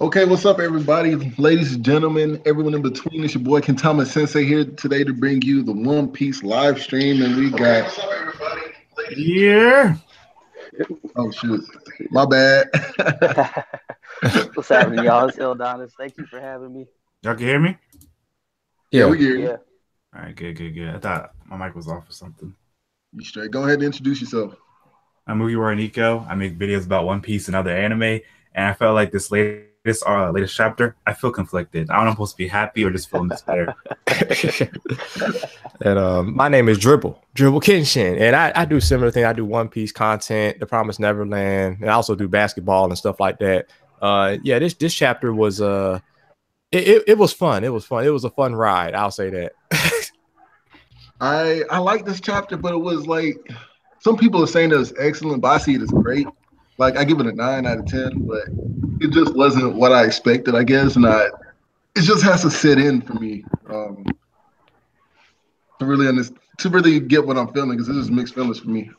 Okay, what's up, everybody? Ladies and gentlemen, everyone in between. It's your boy Kentama Sensei here today to bring you the One Piece live stream. And we got. What's up, everybody? Yeah. Oh, shoot. My bad. What's happening, y'all? It's Ildonis. Thank you for having me. Y'all can hear me? Yeah, Yeah. we hear you. Yeah. All right, good. I thought my mic was off or something. You straight. Go ahead and introduce yourself. I'm Movie Roy Nico. I make videos about One Piece and other anime, and I felt like this latest chapter, I feel conflicted. I don't know if I'm supposed to be happy or just feeling despair. And my name is Dribble Kenshin, and I do similar things. I do One Piece content, The Promised Neverland, and I also do basketball and stuff like that. This chapter was it was fun. It was fun. It was a fun ride. I'll say that. I like this chapter, but it was like some people are saying that it's excellent, but I see it as great. Like I give it a 9 out of 10, but it just wasn't what I expected, I guess, and it just has to sit in for me to really get what I'm feeling, because this is mixed feelings for me.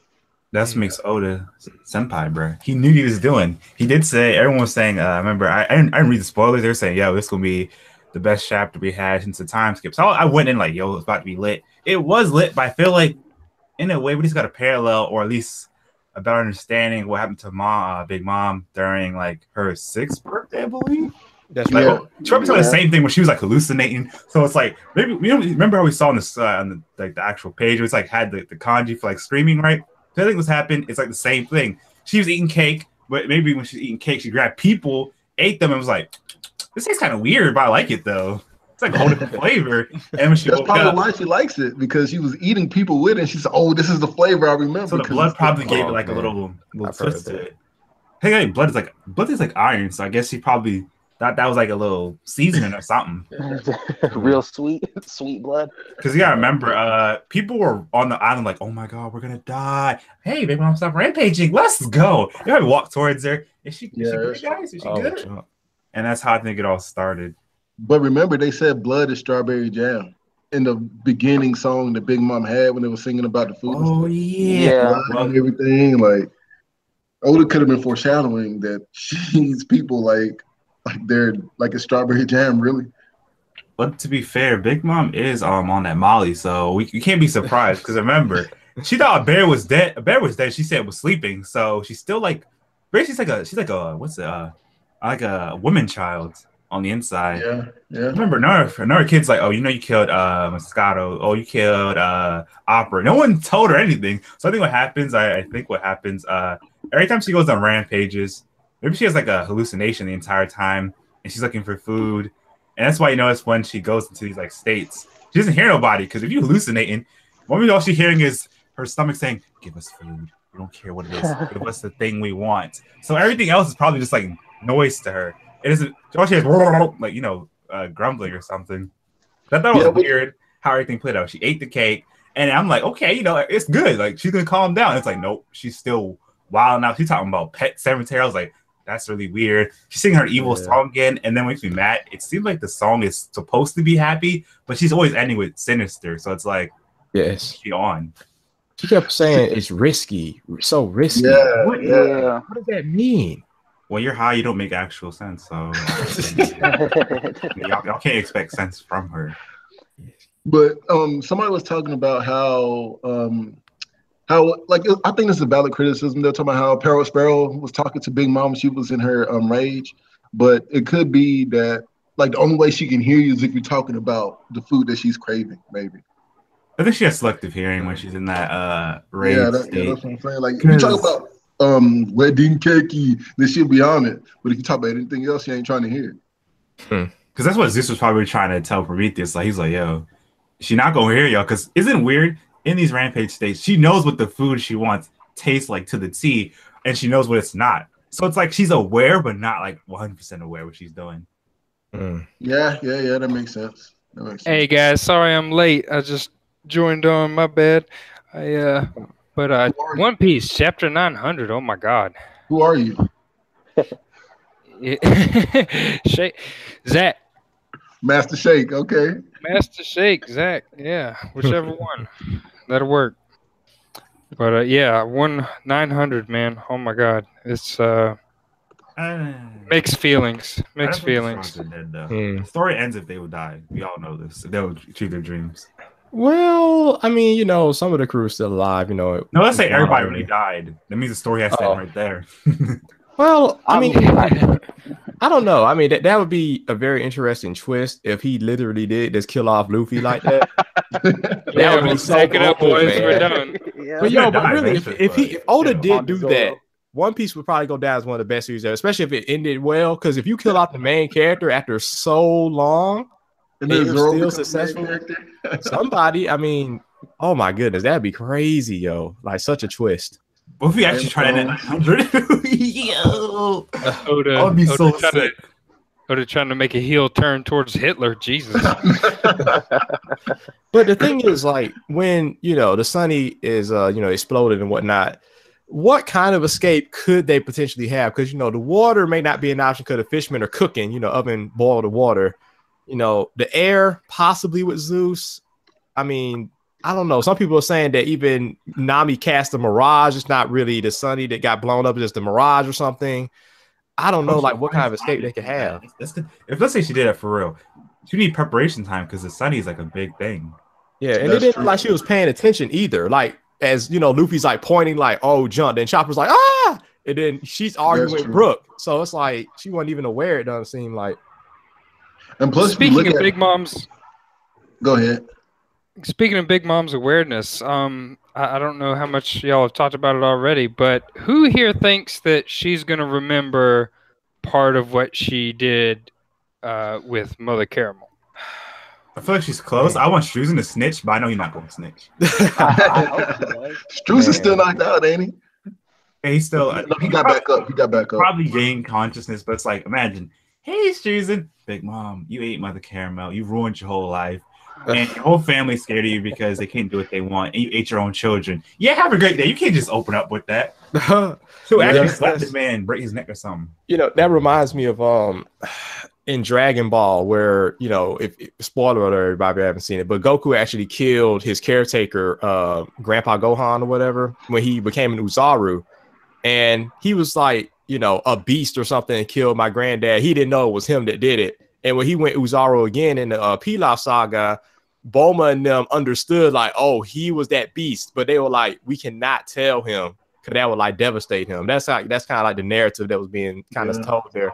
That's Mix Oda Senpai, bro. He knew what he was doing. He did say, everyone was saying, I remember, I didn't read the spoilers. They were saying, yo, this will be the best chapter we had since the time skip. So I went in like, yo, it's about to be lit. It was lit, but I feel like, in a way, we just got a parallel, or at least a better understanding of what happened to Big Mom during like her 6th birthday, I believe. That's Like, right. she probably saw the same thing when she was like hallucinating. So it's like maybe remember how we saw on this on the actual page, where it's like had the kanji for like screaming, right? So I think what's happened, it's like the same thing. She was eating cake, but maybe when she's eating cake, she grabbed people, ate them, and was like, "This tastes kind of weird, but I like it though. It's like a whole different flavor." And when she That's woke probably up, why she likes it, because she was eating people with it, and she said, "Oh, this is the flavor I remember." so the blood probably gave it like a little twist to it. Hey, blood is like iron, so I guess she probably thought that was like a little seasoning or something. Real sweet blood. Because you gotta remember, people were on the island like, "Oh my god, we're gonna die! Hey, baby mom, stop rampaging. Let's go." You gotta walk towards her. Is she good, guys? Is she good? And that's how I think it all started. But remember, they said blood is strawberry jam in the beginning song that Big Mom had when they were singing about the food. Oh yeah, blood and everything. Like Oda could have been foreshadowing that she's people like they're like a strawberry jam, really. But to be fair, Big Mom is on that Molly, so you can't be surprised, because remember, she thought a bear was dead. A bear was dead. She said it was sleeping, so she's still like, basically she's like a what's it, like a woman child on the inside. Yeah. Remember, another kid's like, "Oh, you know, you killed Moscato. Oh, you killed Opera." No one told her anything. So I think what happens, every time she goes on rampages, maybe she has like a hallucination the entire time, and she's looking for food. And that's why you notice when she goes into these like states, she doesn't hear nobody, because if you're hallucinating, all she's hearing is her stomach saying, "Give us food. We don't care what it is. Give us the thing we want." So everything else is probably just like noise to her. It isn't. All she has like grumbling or something. I thought it was weird how everything played out. She ate the cake, and I'm like, okay, it's good. Like, she's gonna calm down. It's like, nope, she's still wild now. She's talking about Pet Cemetery. I was like, that's really weird. She's singing her evil song again, and then when she's mad, it seems like the song is supposed to be happy, but she's always ending with sinister. So it's like, yes, she on. She kept saying it's risky, so risky. Yeah. What does that mean? Well, you're high, you don't make actual sense, so y'all can't expect sense from her. But somebody was talking about how like, I think this is a valid criticism. They're talking about how Peril Sparrow was talking to Big Mom when she was in her rage, but it could be that like the only way she can hear you is if you're talking about the food that she's craving, maybe. I think she has selective hearing when she's in that rage state. That's what I'm saying. Like, if you talk about wedding cakey, then she'll be on it. But if you talk about anything else, she ain't trying to hear it. Because that's what Zeus was probably trying to tell Prometheus. Like, he's like, yo, she not gonna hear y'all. Because isn't it weird, in these rampage states, she knows what the food she wants tastes like to the T, and she knows what it's not. So it's like she's aware, but not like 100% aware what she's doing. Yeah, that makes sense. Hey guys, sorry I'm late. I just joined on. My bad. One Piece chapter 900. Oh my God. Who are you? Shake, Zach. Master Shake. Okay. Master Shake, Zach. Yeah, whichever one. That'll work. But 900, man. Oh my God. It's Mixed feelings. I don't Mixed think the feelings. Frogs are dead, though. Hmm. The story ends if they would die. We all know this. If they would achieve their dreams. Well, I mean, you know, some of the crew is still alive. You know. No, let's say everybody really died. That means the story has to Oh. end right there. Well, I mean, I don't know. I mean, that would be a very interesting twist if he literally did just kill off Luffy like that. Yeah, would be we'll so take it up, cool, boys. man. We're done. Yeah. But He's gonna yo, but die really, eventually, if Oda but, did On do Zoro. that, One Piece would probably go down as one of the best series ever, especially if it ended well. Because if you kill off the main character after so long, And and then you're Zoro still becomes the main successful, character. somebody, I mean, oh my goodness, that'd be crazy, yo! Like such a twist. What if we actually try to end at 900? Yo, Oda, I would be so trying to, sick. Oda trying to make a heel turn towards Hitler. Jesus. But the thing is, like, when you know the Sunny is exploded and whatnot, what kind of escape could they potentially have? Because you know the water may not be an option because the fishermen are cooking, you know, oven boiled the water. You know, the air possibly with Zeus. I mean, I don't know. Some people are saying that even Nami cast a mirage. It's not really the Sunny that got blown up, it's just the mirage or something. I don't know, like what kind of escape they could have. That's good. If let's say she did it for real, she need preparation time because the Sunny is like a big thing. Yeah, and it That's didn't true. look like she was paying attention either. Like, as you know, Luffy's like pointing, like, "Oh, jump!" Then Chopper's like, "Ah!" And then she's arguing That's with true. Brooke. So it's like she wasn't even aware. It doesn't seem like. And plus, if you Speaking look of at, Big Mom's, go ahead. speaking of Big Mom's awareness, I don't know how much y'all have talked about it already, but who here thinks that she's gonna remember part of what she did with Mother Caramel? I feel like she's close. I want Struzen to snitch, but I know he's not going to snitch. I hope she does. Struce is still knocked out, ain't he? And he's still No, he got back up. He got back up. probably gained consciousness, but it's like imagine, hey Struzen, Big Mom, you ate Mother Caramel, you ruined your whole life, and your whole family's scared of you because they can't do what they want, and you ate your own children. Yeah, have a great day. You can't just open up with that. So actually slap this man, break his neck or something. You know, that reminds me of in Dragon Ball, where you know, if spoiler alert, everybody haven't seen it, but Goku actually killed his caretaker, Grandpa Gohan or whatever, when he became an Uzaru, and he was like, you know, a beast or something, and killed my granddad. He didn't know it was him that did it, and when he went Uzaru again in the Pilaf saga, Bulma and them understood like, oh, he was that beast, but they were like, we cannot tell him because that would like devastate him. That's kind of like the narrative that was being kind of told there.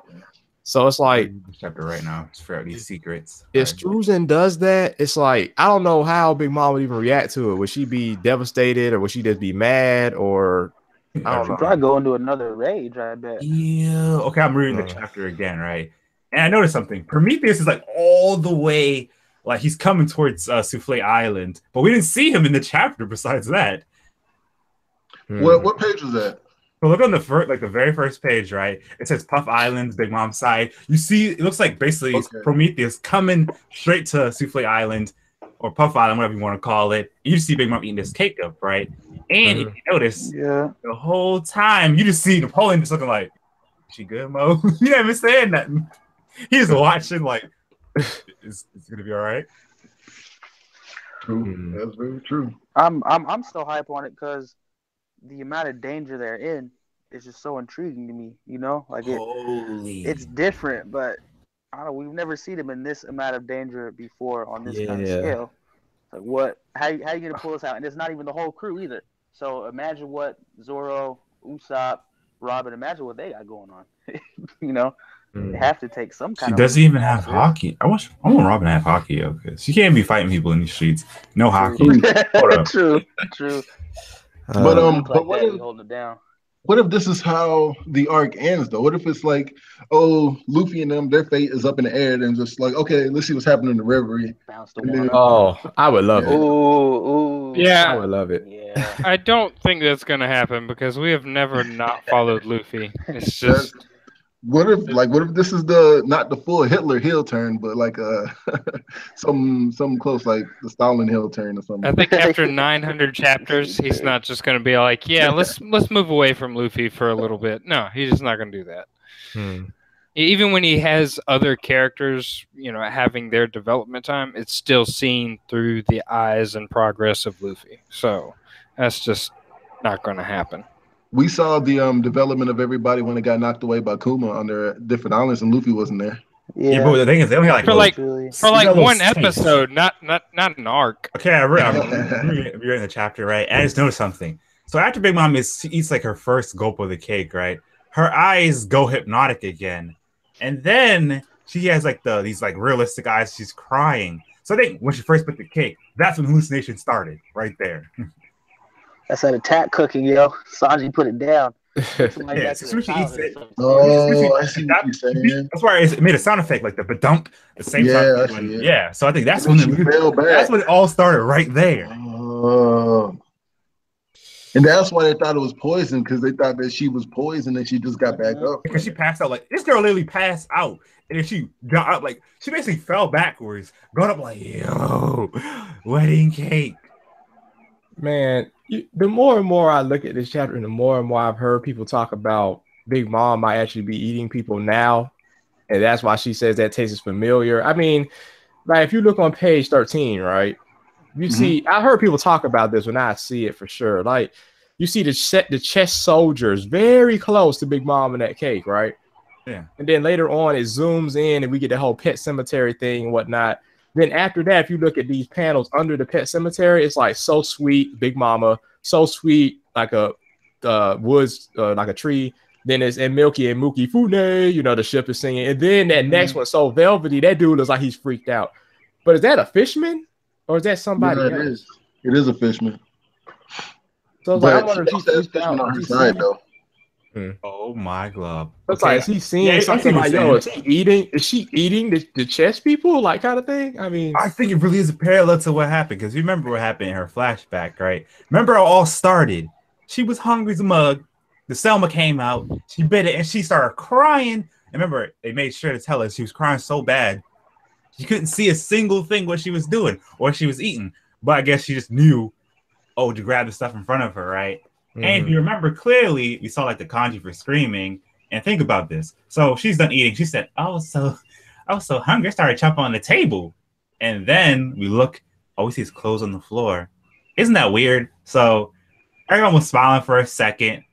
So it's like This chapter right now, just for these secrets. if Struzen does that, it's like I don't know how Big Mom would even react to it. Would she be devastated, or would she just be mad, or I don't She'll know. probably go into another rage, I bet. Yeah. Okay, I'm reading the chapter again, right? And I noticed something. Prometheus is like all the way, like he's coming towards Souffle Island, but we didn't see him in the chapter. Besides that, What page was that? so look on the the very first page, right? It says Puff Island's Big Mom's side. You see, it looks like basically Prometheus coming straight to Souffle Island or Puff Island, whatever you want to call it. You just see Big Mom eating this cake up, right? And if you notice, Yeah. the whole time you just see Napoleon just looking like, "She good, Mo?" He ain't even saying nothing. He's watching like, "Is gonna be all right?" True. That's very true. I'm still hype on it because the amount of danger they're in is just so intriguing to me. You know, like it's different, but I don't know. We've never seen him in this amount of danger before on this kind of scale. Like what? How you gonna pull this out? And it's not even the whole crew either. So imagine what Zoro, Usopp, Robin. Imagine what they got going on. You know, they have to take some kind She of. doesn't even have hockey. I want Robin to have hockey, because she can't be fighting people in these streets. No hockey. Hold up. True. But What if holding it down? what if this is how the arc ends though? What if it's like, oh, Luffy and them, their fate is up in the air, and just like, okay, let's see what's happening in the reverie. Bounce the And then- water. Oh, I would love it. Ooh. I Yeah, would love it. Yeah. I don't think that's gonna happen because we have never not followed Luffy. It's just What if this is not the full Hitler heel turn, but like some close, like the Stalin heel turn or something? I think after 900 chapters, he's not just gonna be like, yeah, let's move away from Luffy for a little bit. No, he's just not gonna do that. Even when he has other characters, you know, having their development time, it's still seen through the eyes and progress of Luffy. So that's just not going to happen. We saw the development of everybody when it got knocked away by Kuma on their different islands, and Luffy wasn't there. Yeah, but the thing is, they only had like for one episode, not an arc. Okay, I'm reading the chapter, right? And I just noticed something. So after Big Mom eats like her first gulp of the cake, right? Her eyes go hypnotic again, and then she has like these like realistic eyes. She's crying. So I think when she first put the cake, that's when hallucination started, right there. That's that attack cooking, yo. Sanji put it down. Yeah, as soon as she eats it. I see what you're saying. That's why it made a sound effect like the badump, the same sound. Yeah, so I think that's when it all started right there. And that's why they thought it was poison, because they thought that she was poisoned and she just got back up. Because she passed out. Like, this girl literally passed out. And then she got up, like, she basically fell backwards, got up like, yo, wedding cake. Man, the more and more I look at this chapter, and the more and more I've heard people talk about Big Mom might actually be eating people now. And that's why she says that taste is familiar. I mean, like, if you look on page 13, right? You see, I heard people talk about this when I see it for sure. Like, you see the chest soldiers very close to Big Mom in that cake, right? Yeah. And then later on, it zooms in and we get the whole pet cemetery thing and whatnot. Then after that, if you look at these panels under the pet cemetery, it's like so sweet, Big Mama, so sweet, like a woods, like a tree. Then it's and Milky and Mookie Fune, you know, the ship is singing. And then that next one, so velvety, that dude looks like he's freaked out. But is that a fishman? Or is that somebody else? It is a fishman. So but like, I wonder if he's fishman on her side, though. Oh my glove. It's like, is he seeing something like, yo, is she eating the chest people? Like, kind of thing? I mean, I think it really is a parallel to what happened, because you remember what happened in her flashback, right? Remember how it all started? She was hungry as a mug. The Selma came out. She bit it and she started crying. And remember, they made sure to tell us she was crying so bad. She couldn't see a single thing what she was doing or she was eating. But I guess she just knew, to grab the stuff in front of her, right? And if you remember clearly, we saw like the kanji for screaming. And think about this. So she's done eating. She said, I was so hungry. I started chopping on the table. And then we look, we see his clothes on the floor. Isn't that weird? So everyone was smiling for a second.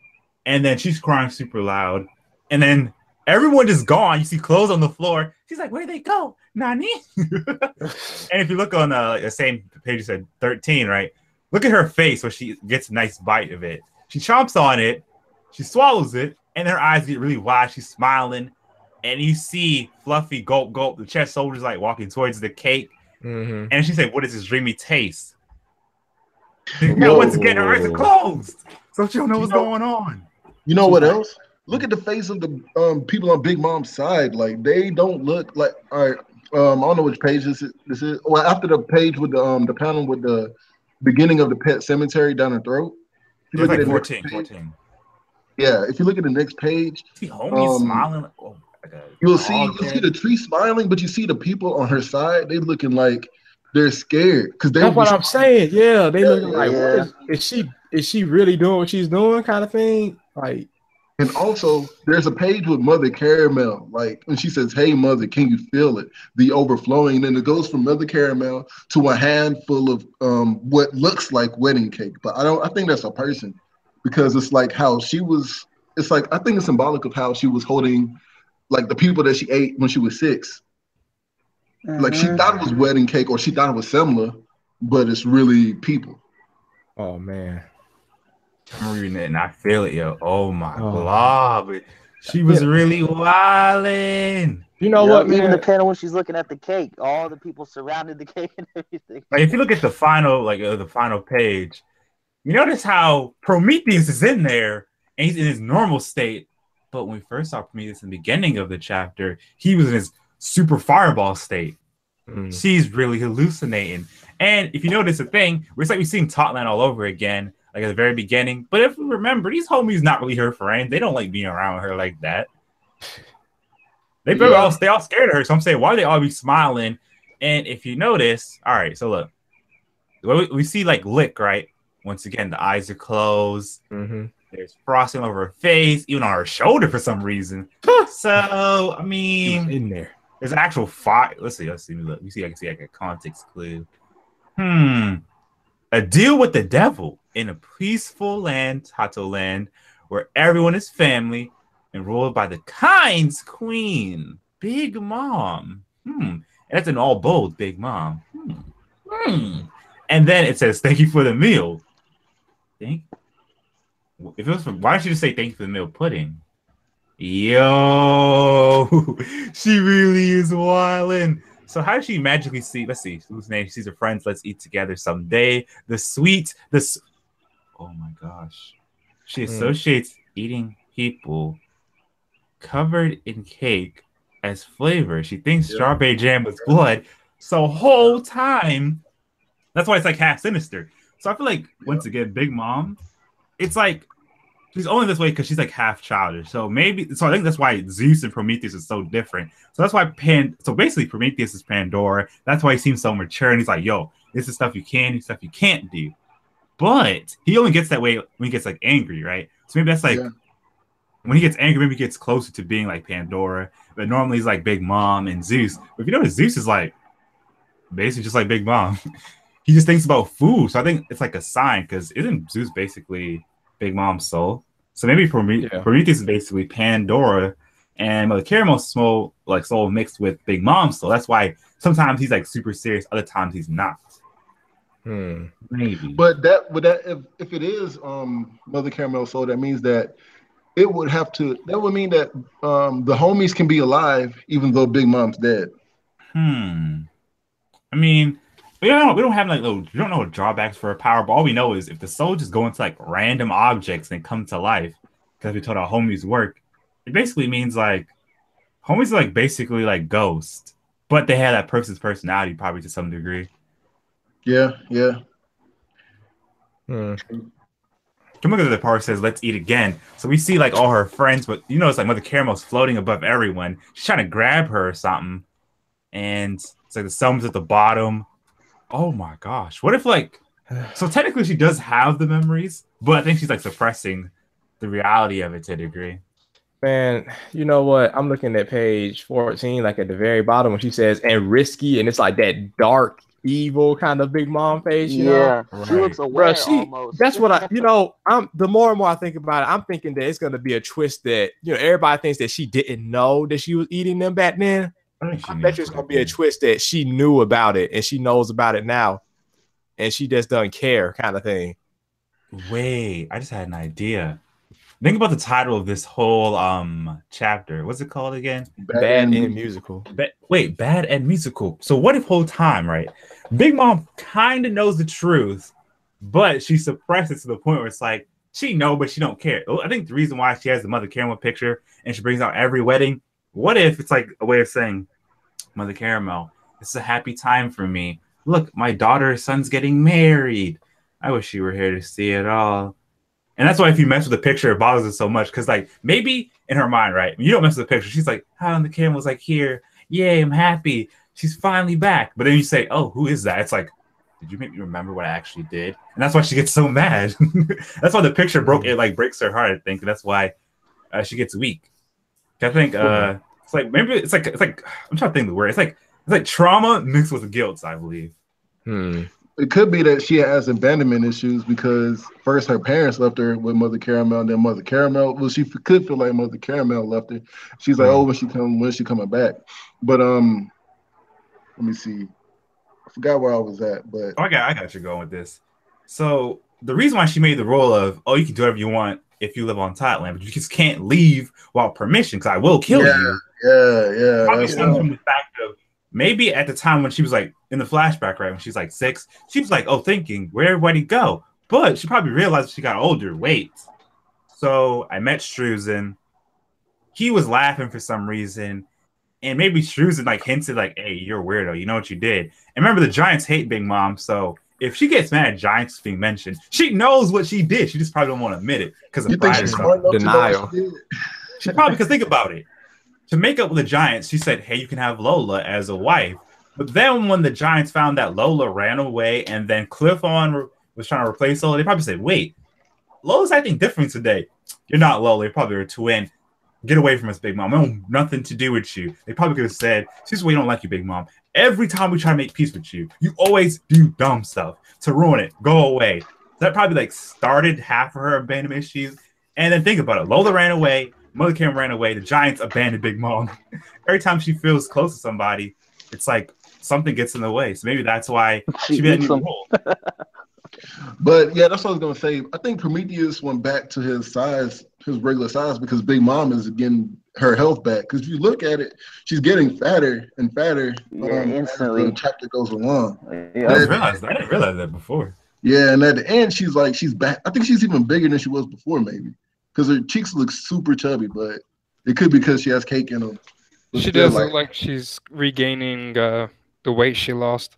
And then she's crying super loud. And then everyone is gone. You see clothes on the floor. She's like, where'd they go? Nani? And if you look on the same page, you said 13, right? Look at her face when she gets a nice bite of it. She chomps on it. She swallows it. And her eyes get really wide. She's smiling. And you see Fluffy gulp, gulp. The chest soldiers like walking towards the cake. And she said, what is this dreamy taste? Once again, her eyes are closed. So she don't know what's going on. You know what else? Look at the face of the people on Big Mom's side. Like, they don't look like. All right, I don't know which page this is. Well, after the page with the panel with the beginning of the pet cemetery down her throat. If you look at 14. Yeah, if you look at the next page, see homie smiling. You'll see the tree smiling, but you see the people on her side. They looking like they're scared because that's what I'm saying. Yeah, they looking like, is she really doing what she's doing, kind of thing, like. And also, there's a page with Mother Caramel, like when she says, "Hey, Mother, can you feel it?" The overflowing, and then it goes from Mother Caramel to a handful of what looks like wedding cake. But I think that's a person, because it's like how she was. It's like, I think it's symbolic of how she was holding, like, the people that she ate when she was 6. Like, she thought it was wedding cake, or she thought it was semla, but it's really people. Oh man. I'm reading it and I feel it, yo. Oh my God. She was really wildin'. You know what, man? Even the panel when she's looking at the cake, all the people surrounded the cake and everything. Like, if you look at the final page, you notice how Prometheus is in there and he's in his normal state. But when we first saw Prometheus in the beginning of the chapter, he was in his super fireball state. She's really hallucinating. And if you notice a thing, it's like we've seen Totland all over again. Like at the very beginning. But if we remember, these homies not really her friends. They don't like being around her like that. They all scared of her. So I'm saying, why do they all be smiling? And if you notice, all right, so look. We see like Lick, right? Once again, the eyes are closed. There's frosting over her face, even on her shoulder for some reason. So, I mean, in there. There's an actual fire. Let's see. Look. I can see like a context clue. A deal with the devil in a peaceful land, Hato land, where everyone is family and ruled by the kind's queen, Big Mom. And that's in all bold, Big Mom. And then it says, thank you for the meal. If it was why don't you just say thank you for the meal pudding? Yo, she really is wildin'. So how does she magically see? Let's see. Whose name? She sees her friends. Let's eat together someday. Oh my gosh. She associates eating people covered in cake as flavor. She thinks strawberry jam was blood. So whole time, that's why it's like half sinister. So I feel like once again, Big Mom, it's like she's only this way because she's like half childish. So I think that's why Zeus and Prometheus is so different. So that's why so basically Prometheus is Pandora. That's why he seems so mature and he's like, yo, this is stuff you can do, stuff you can't do. But he only gets that way when he gets like angry, right? So maybe that's like when he gets angry, maybe he gets closer to being like Pandora. But normally he's like Big Mom and Zeus. But if you notice, Zeus is like basically just like Big Mom. He just thinks about food. So I think it's like a sign because isn't Zeus basically Big Mom's soul? So maybe Prometheus is basically Pandora and Mother Caramel's soul mixed with Big Mom's soul. That's why sometimes he's like super serious, other times he's not. Maybe. But if it is Mother Caramel's soul, that means that that would mean that the homies can be alive even though Big Mom's dead. I mean, we don't have like we don't know what drawbacks for her power, but all we know is if the soul just go into like random objects and come to life, because we told our homies work, it basically means like homies are like basically like ghosts, but they have that person's personality probably to some degree. Yeah. Come look at the part says, let's eat again. So we see like all her friends, but you know, it's like Mother Caramel's floating above everyone. She's trying to grab her or something. And it's like the sun's at the bottom. Oh my gosh. What if like, so technically she does have the memories, but I think she's like suppressing the reality of it to a degree. Man, you know what? I'm looking at page 14, like at the very bottom when she says, and risky, and it's like that dark, evil kind of Big Mom face, you know? She looks aware almost. That's what the more and more I think about it, I'm thinking that it's going to be a twist that, everybody thinks that she didn't know that she was eating them back then. I bet you it's going to be a twist that she knew about it and she knows about it now and she just doesn't care kind of thing. Wait, I just had an idea. Think about the title of this whole chapter. What's it called again? Bad and Musical. Bad and Musical. So what if whole time, right? Big Mom kind of knows the truth, but she suppresses it to the point where it's like she know, but she don't care. I think the reason why she has the Mother Caramel picture and she brings out every wedding. What if it's like a way of saying, Mother Caramel, it's a happy time for me. Look, my daughter's son's getting married. I wish you were here to see it all. And that's why if you mess with the picture, it bothers us so much. Because like maybe in her mind, right? You don't mess with the picture. She's like, and the caramel's like, here. Yay, I'm happy. She's finally back. But then you say, oh, who is that? It's like, did you make me remember what I actually did? And that's why she gets so mad. That's why the picture breaks her heart, I think. And that's why she gets weak. I think it's like maybe it's like I'm trying to think of the word. It's like trauma mixed with guilt, I believe. It could be that she has abandonment issues because first her parents left her with Mother Caramel, and then Mother Caramel. Well, she could feel like Mother Caramel left her. She's like, oh, when's she coming back? But let me see. I forgot where I was at, but I got you going with this. So the reason why she made the rule of you can do whatever you want if you live on Thailand, but you just can't leave without permission because I will kill you. Yeah. Probably stems from the fact of maybe at the time when she was like in the flashback, right, when she's like 6, she was like, thinking, where'd everybody go? But she probably realized she got older. Wait. So I met Struzen. He was laughing for some reason. And maybe Struzen like hinted like, hey, you're a weirdo. You know what you did. And remember, the Giants hate Big Mom. So if she gets mad at Giants being mentioned, she knows what she did. She just probably don't want to admit it because of pride or something. Denial. She probably, because think about it. To make up with the Giants, she said, hey, you can have Lola as a wife. But then when the Giants found that Lola ran away and then Cliff was trying to replace Lola, they probably said, wait, Lola's acting different today. You're not Lola. You're probably a twin. Get away from us, Big Mom. We want nothing to do with you. They probably could have said, this is why we don't like you, Big Mom. Every time we try to make peace with you, you always do dumb stuff to ruin it. Go away. That probably like started half of her abandonment issues. And then think about it. Lola ran away. Mother Karen ran away. The Giants abandoned Big Mom. Every time she feels close to somebody, it's like something gets in the way. So maybe that's why she made a new role. But yeah, that's what I was gonna say. I think Prometheus went back to his size, his regular size, because Big Mom is getting her health back. Because if you look at it, she's getting fatter and fatter instantly as the chapter goes along. Yeah, I didn't realize that before. Yeah, and at the end, she's back. I think she's even bigger than she was before, maybe, because her cheeks look super chubby. But it could be because she has cake in them. She does look like she's regaining the weight she lost.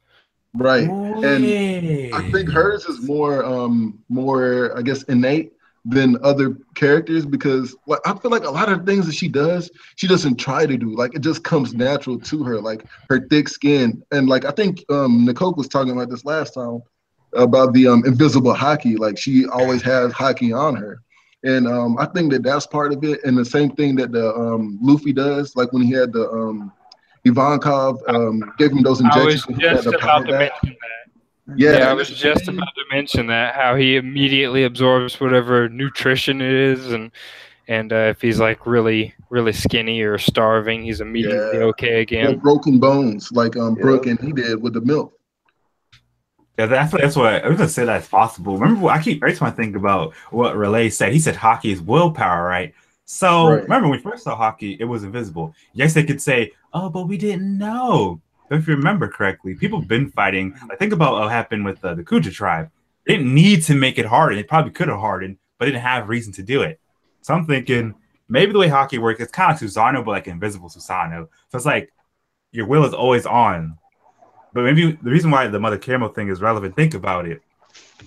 Right, and I think hers is more I guess innate than other characters, because like I feel like a lot of things that she does, she doesn't try to do. Like it just comes natural to her, like her thick skin, and like I think Nicole was talking about this last time about the invisible hockey. Like she always has hockey on her, and I think that that's part of it. And the same thing that the Luffy does, like when he had the Ivankov gave him those injections. I was just about to mention that. Yeah, I was just about to mention that, how he immediately absorbs whatever nutrition it is, and if he's like really, really skinny or starving, he's immediately okay again. Or broken bones, like Brooke and he did with the milk. Yeah, that's what I was gonna say. That's possible. Remember, every time I think about what Relay said, he said hockey is willpower, right? So remember when we first saw hockey, it was invisible. Yes, they could say, "Oh, but we didn't know." But if you remember correctly, people have been fighting. Like think about what happened with the Kuja tribe. They didn't need to make it harden. They probably could have hardened, but didn't have reason to do it. So I'm thinking maybe the way hockey works, it's kind of like Susanoo, but like invisible Susanoo. So it's like your will is always on. But maybe the reason why the Mother Caramel thing is relevant, think about it.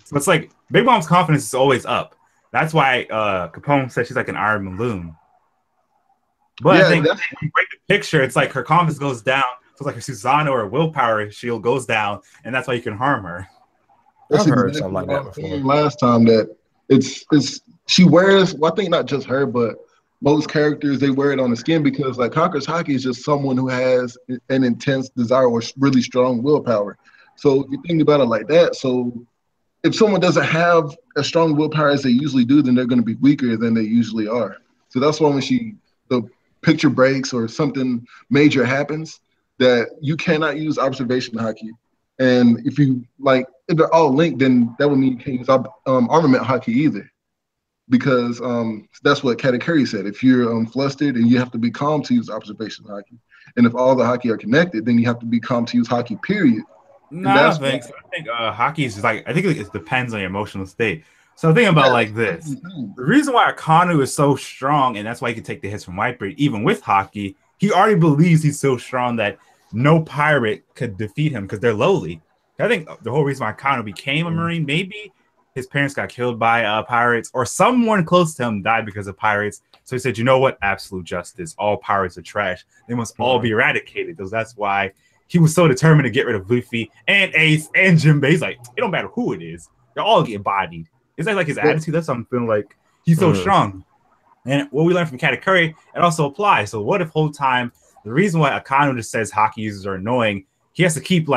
So it's like Big Mom's confidence is always up. That's why Capone said she's like an iron balloon. But I think when you break the picture, it's like her confidence goes down. So it's like her Susanoo or willpower shield goes down, and that's why you can harm her. I've heard something like that before. Last time that it's she wears, well, I think not just her, but most characters, they wear it on the skin, because like Conqueror's Hockey is just someone who has an intense desire or really strong willpower. So if you think about it like that, so if someone doesn't have a strong willpower as they usually do, then they're going to be weaker than they usually are. So that's why when the picture breaks or something major happens, that you cannot use observation hockey. And if they're all linked, then that would mean you can't use armament hockey either. Because that's what Katakuri said. If you're flustered, and you have to be calm to use observation hockey. And if all the hockey are connected, then you have to be calm to use hockey, period. No, I don't think so. I think hockey is like, I think it depends on your emotional state. So think about like this. The reason why Akanu is so strong, and that's why he can take the hits from Whitebeard, even with hockey, he already believes he's so strong that no pirate could defeat him because they're lowly. I think the whole reason why Akanu became a Marine, maybe his parents got killed by pirates, or someone close to him died because of pirates. So he said, you know what? Absolute justice. All pirates are trash. They must all be eradicated. Because that's why he was so determined to get rid of Luffy and Ace and Jinbei. He's like, it don't matter who it is. They'll all get bodied. Is that like his attitude? That's something feeling like he's so strong. And what we learned from Katakuri, it also applies. So what if whole time, the reason why Akanu just says hockey users are annoying, he has to keep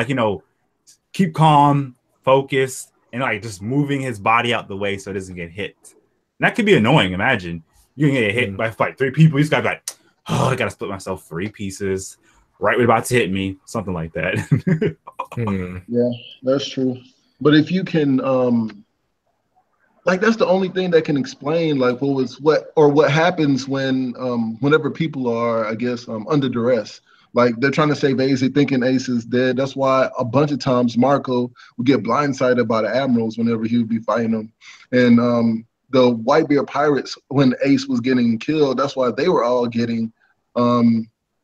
keep calm, focused, and like just moving his body out the way so it doesn't get hit. And that could be annoying. Imagine you're gonna get hit by like 3 people. You just gotta be like, oh, I gotta split myself 3 pieces. Right when about to hit me, something like that. Yeah, that's true. But if you can, that's the only thing that can explain like what happens when whenever people are, I guess, under duress. Like they're trying to save Ace, they thinking Ace is dead. That's why a bunch of times Marco would get blindsided by the admirals whenever he would be fighting them. And the Whitebeard pirates, when Ace was getting killed, that's why they were all getting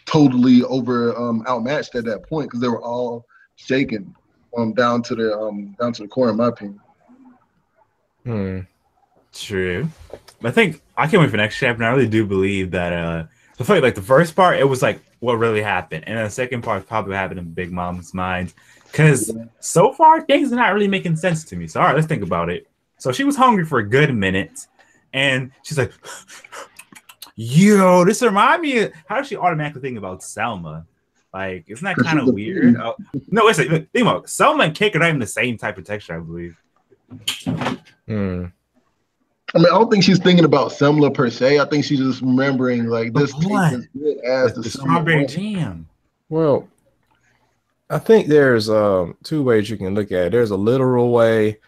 totally outmatched at that point, because they were all shaken down to the core, in my opinion. True. I think I can't wait for next chapter. I really do believe that I feel like the first part, it was like what really happened, and then the second part probably happened in Big Mom's mind, because so far things are not really making sense to me. So all right, let's think about it. So she was hungry for a good minute, and she's like, yo, this reminds me of, how does she automatically think about Selma? Like, isn't that kind of weird? No, listen, think about it. Selma and Cake are not even the same type of texture, I believe. I mean, I don't think she's thinking about Semla per se. I think she's just remembering like this tastes as good as the strawberry Semla jam. Well, I think there's two ways you can look at it. There's a literal way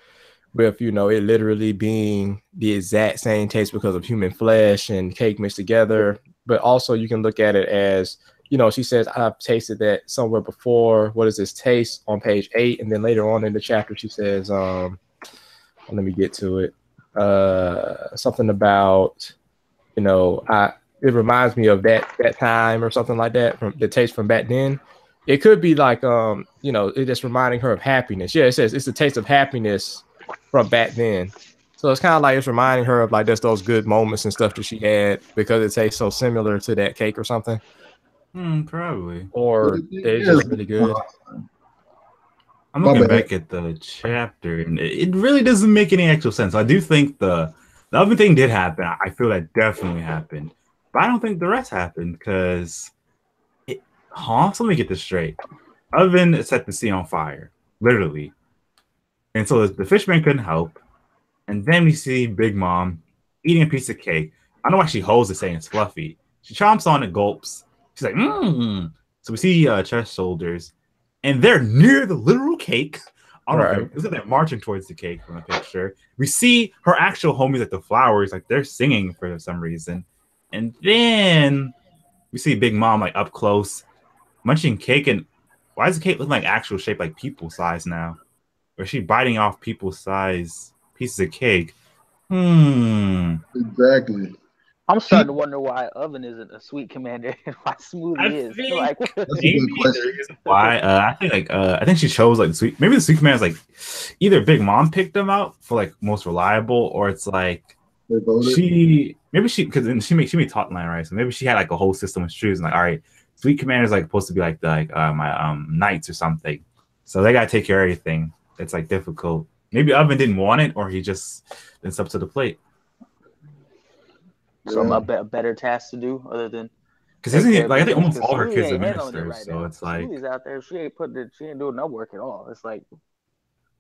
with, it literally being the exact same taste because of human flesh and cake mixed together. But also you can look at it as, she says, I've tasted that somewhere before. What is this taste on page 8? And then later on in the chapter, she says, let me get to it. Something about, it reminds me of that time or something like that from the taste from back then. It could be like, it's just reminding her of happiness. Yeah, it says it's the taste of happiness from back then. So it's kind of like it's reminding her of like just those good moments and stuff that she had because it tastes so similar to that cake or something. Probably. Or it's just really good. I'm looking back at the chapter, and it really doesn't make any actual sense. I do think the other thing did happen. I feel that definitely happened. But I don't think the rest happened because so let me get this straight. Oven set the sea on fire, literally. And so the fishman couldn't help. And then we see Big Mom eating a piece of cake. I don't know why she holds it saying it's fluffy. She chomps on it, gulps. She's like, mmm. So we see chest shoulders. And they're near the literal cake. I don't know. It's like they're marching towards the cake from the picture. We see her actual homies at the flowers. Like they're singing for some reason. And then we see Big Mom like up close munching cake. And why does the cake look like actual shape, like people size now? Or is she biting off people size pieces of cake? Exactly. I'm starting to wonder why Oven isn't a sweet commander and why Smoothie is. Like, maybe the reason why. I think she chose like maybe the sweet commander is like either Big Mom picked them out for like most reliable, or it's like because she made top line, right? So maybe she had like a whole system of shoes and like, all right, sweet commander is like supposed to be like my knights or something, so they gotta take care of everything. It's like difficult. Maybe Oven didn't want it, or he just didn't step to the plate. Some a better task to do other than because isn't it like I think almost all her kids are ministers, right so now. It's like Smoothie's out there. She ain't doing no work at all. It's like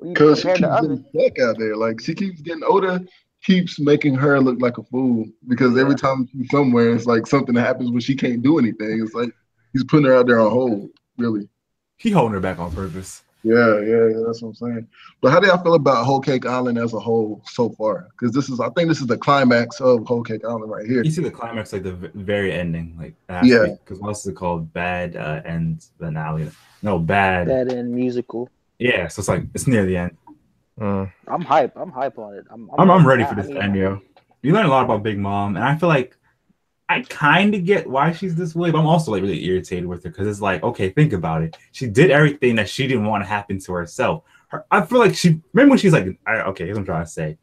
because she keeps getting stuck out there. Like she keeps getting older, keeps making her look like a fool because every time she's somewhere, it's like something happens where she can't do anything. It's like he's putting her out there on hold. Really, he holding her back on purpose. Yeah, that's what I'm saying. But how do y'all feel about Whole Cake Island as a whole so far? Because I think this is the climax of Whole Cake Island right here. You see the climax, like the very ending, like because what's it called? Bad End Finale. No, Bad End Musical. Yeah, so it's near the end. I'm hype. I'm hype on it. I'm ready for this end, yo. You learn a lot about Big Mom, and I feel like I kind of get why she's this way, but I'm also like really irritated with her because it's like, okay, think about it. She did everything that she didn't want to happen to herself. I feel like remember when she's like, okay, here's what I'm trying to say.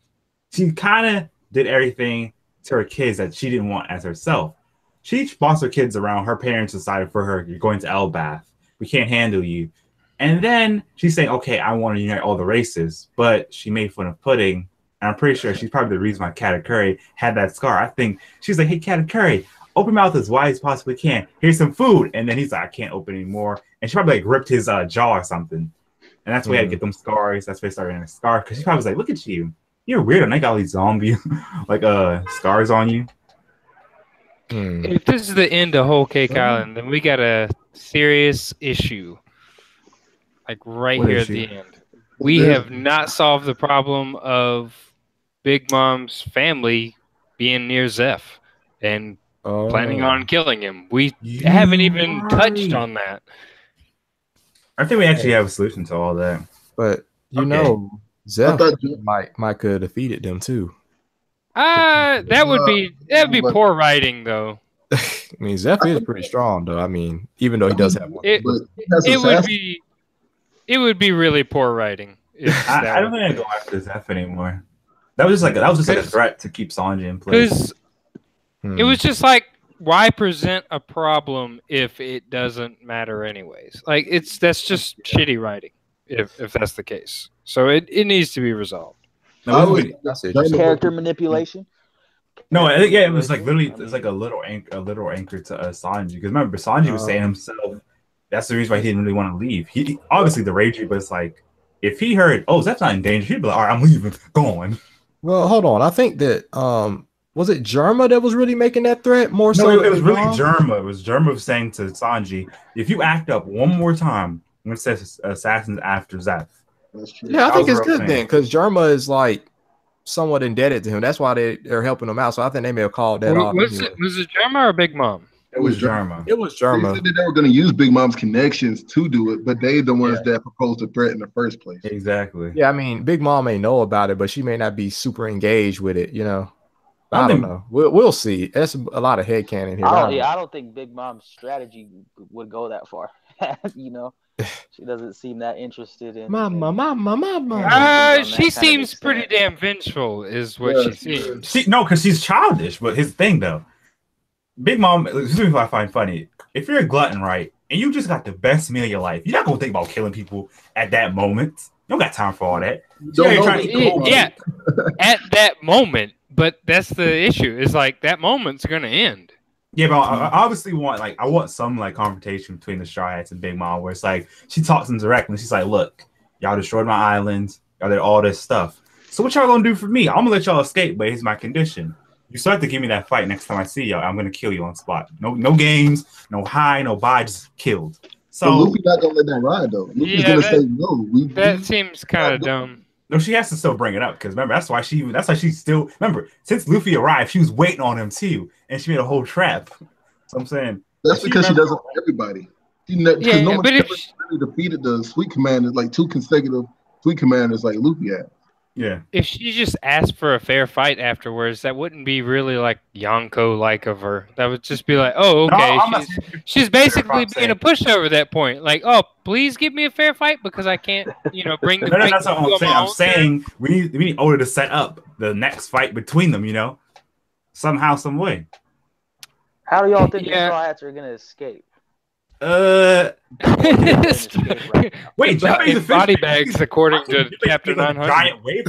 She kind of did everything to her kids that she didn't want as herself. She bossed her kids around. Her parents decided for her, you're going to Elbath. We can't handle you. And then she's saying, okay, I want to unite all the races, but she made fun of Pudding. And I'm pretty sure she's probably the reason why Katakuri had that scar. I think she's like, hey, Katakuri, open mouth as wide as possibly can. Here's some food. And then he's like, I can't open anymore. And she probably like ripped his jaw or something. And that's why he had to get them scars. That's why he started getting a scar. Because she probably was like, look at you. You're weird. And I got all these zombie like scars on you. If this is the end of Whole Cake Island, then we got a serious issue. Like right here at the end. We have not solved the problem of Big Mom's family being near Zeph and planning on killing him. We haven't even touched on that. I think we actually have a solution to all that. But Zeph might could have defeated them too. That would be poor writing though. I mean, Zeph is pretty strong though. I mean, even though he does have one. It would be really poor writing. I don't think I go after Zeph anymore. That was just like a threat to keep Sanji in place. It was just like, why present a problem if it doesn't matter anyways? Like that's just shitty writing if that's the case. So it needs to be resolved. Character manipulation. No, I think it was like literally it's like a little anchor to Sanji because remember Sanji was saying himself. That's the reason why he didn't really want to leave. He obviously the rager, but it's like if he heard, Zeph's not in danger, he'd be like, all right, I'm leaving, going. Well, hold on. I think that was it Germa that was really making that threat more so? No, it was really Germa. It was Germa saying to Sanji, if you act up one more time, I'm gonna set assassins after Zeph. That's true. Yeah, I think it's good then, because Germa is like somewhat indebted to him. That's why they're helping him out. So I think they may have called that off. Was it Germa or Big Mom? It was Germa. It was They Germa. said that they were going to use Big Mom's connections to do it, but they the ones that proposed the threat in the first place. Exactly. Yeah, I mean, Big Mom may know about it, but she may not be super engaged with it, you know. I don't know. We'll see. That's a lot of headcanon here. I don't think Big Mom's strategy would go that far. You know, she doesn't seem that interested in. Mama. She seems pretty damn vengeful, is what she seems. Because she's childish. But his thing though, Big Mom. This is what I find funny. If you're a glutton, right, and you just got the best meal of your life, you're not gonna think about killing people at that moment. You don't got time for all that. At that moment. But that's the issue. It's like that moment's gonna end. Yeah, but I obviously I want some like confrontation between the Straw Hats and Big Mom, where it's like she talks to them directly. She's like, "Look, y'all destroyed my islands. Y'all did all this stuff. So what y'all gonna do for me? I'm gonna let y'all escape, but here's my condition. You still have to give me that fight next time I see y'all. I'm gonna kill you on spot. No games, no high, no bye, just killed." So Luffy not gonna let that ride though. Luffy's gonna say no. That seems kind of dumb. No, she has to still bring it up because remember that's why she's still since Luffy arrived, she was waiting on him too, and she made a whole trap. So I'm saying that's because she doesn't want everybody. Because no one ever really defeated the Sweet Commanders, like 2 consecutive Sweet Commanders like Luffy had. Yeah. If she just asked for a fair fight afterwards, that wouldn't be really like Yonko-like of her. That would just be like, oh, okay. No, she's basically being a pushover at that point. Like, oh, please give me a fair fight because I can't, bring the No, that's what I'm saying. I'm saying we need Oda to set up the next fight between them, somehow, some way. How do y'all think the Straw Hats are gonna escape? Wait, Jinbei's in body bags, according to Chapter 900. Giant wave.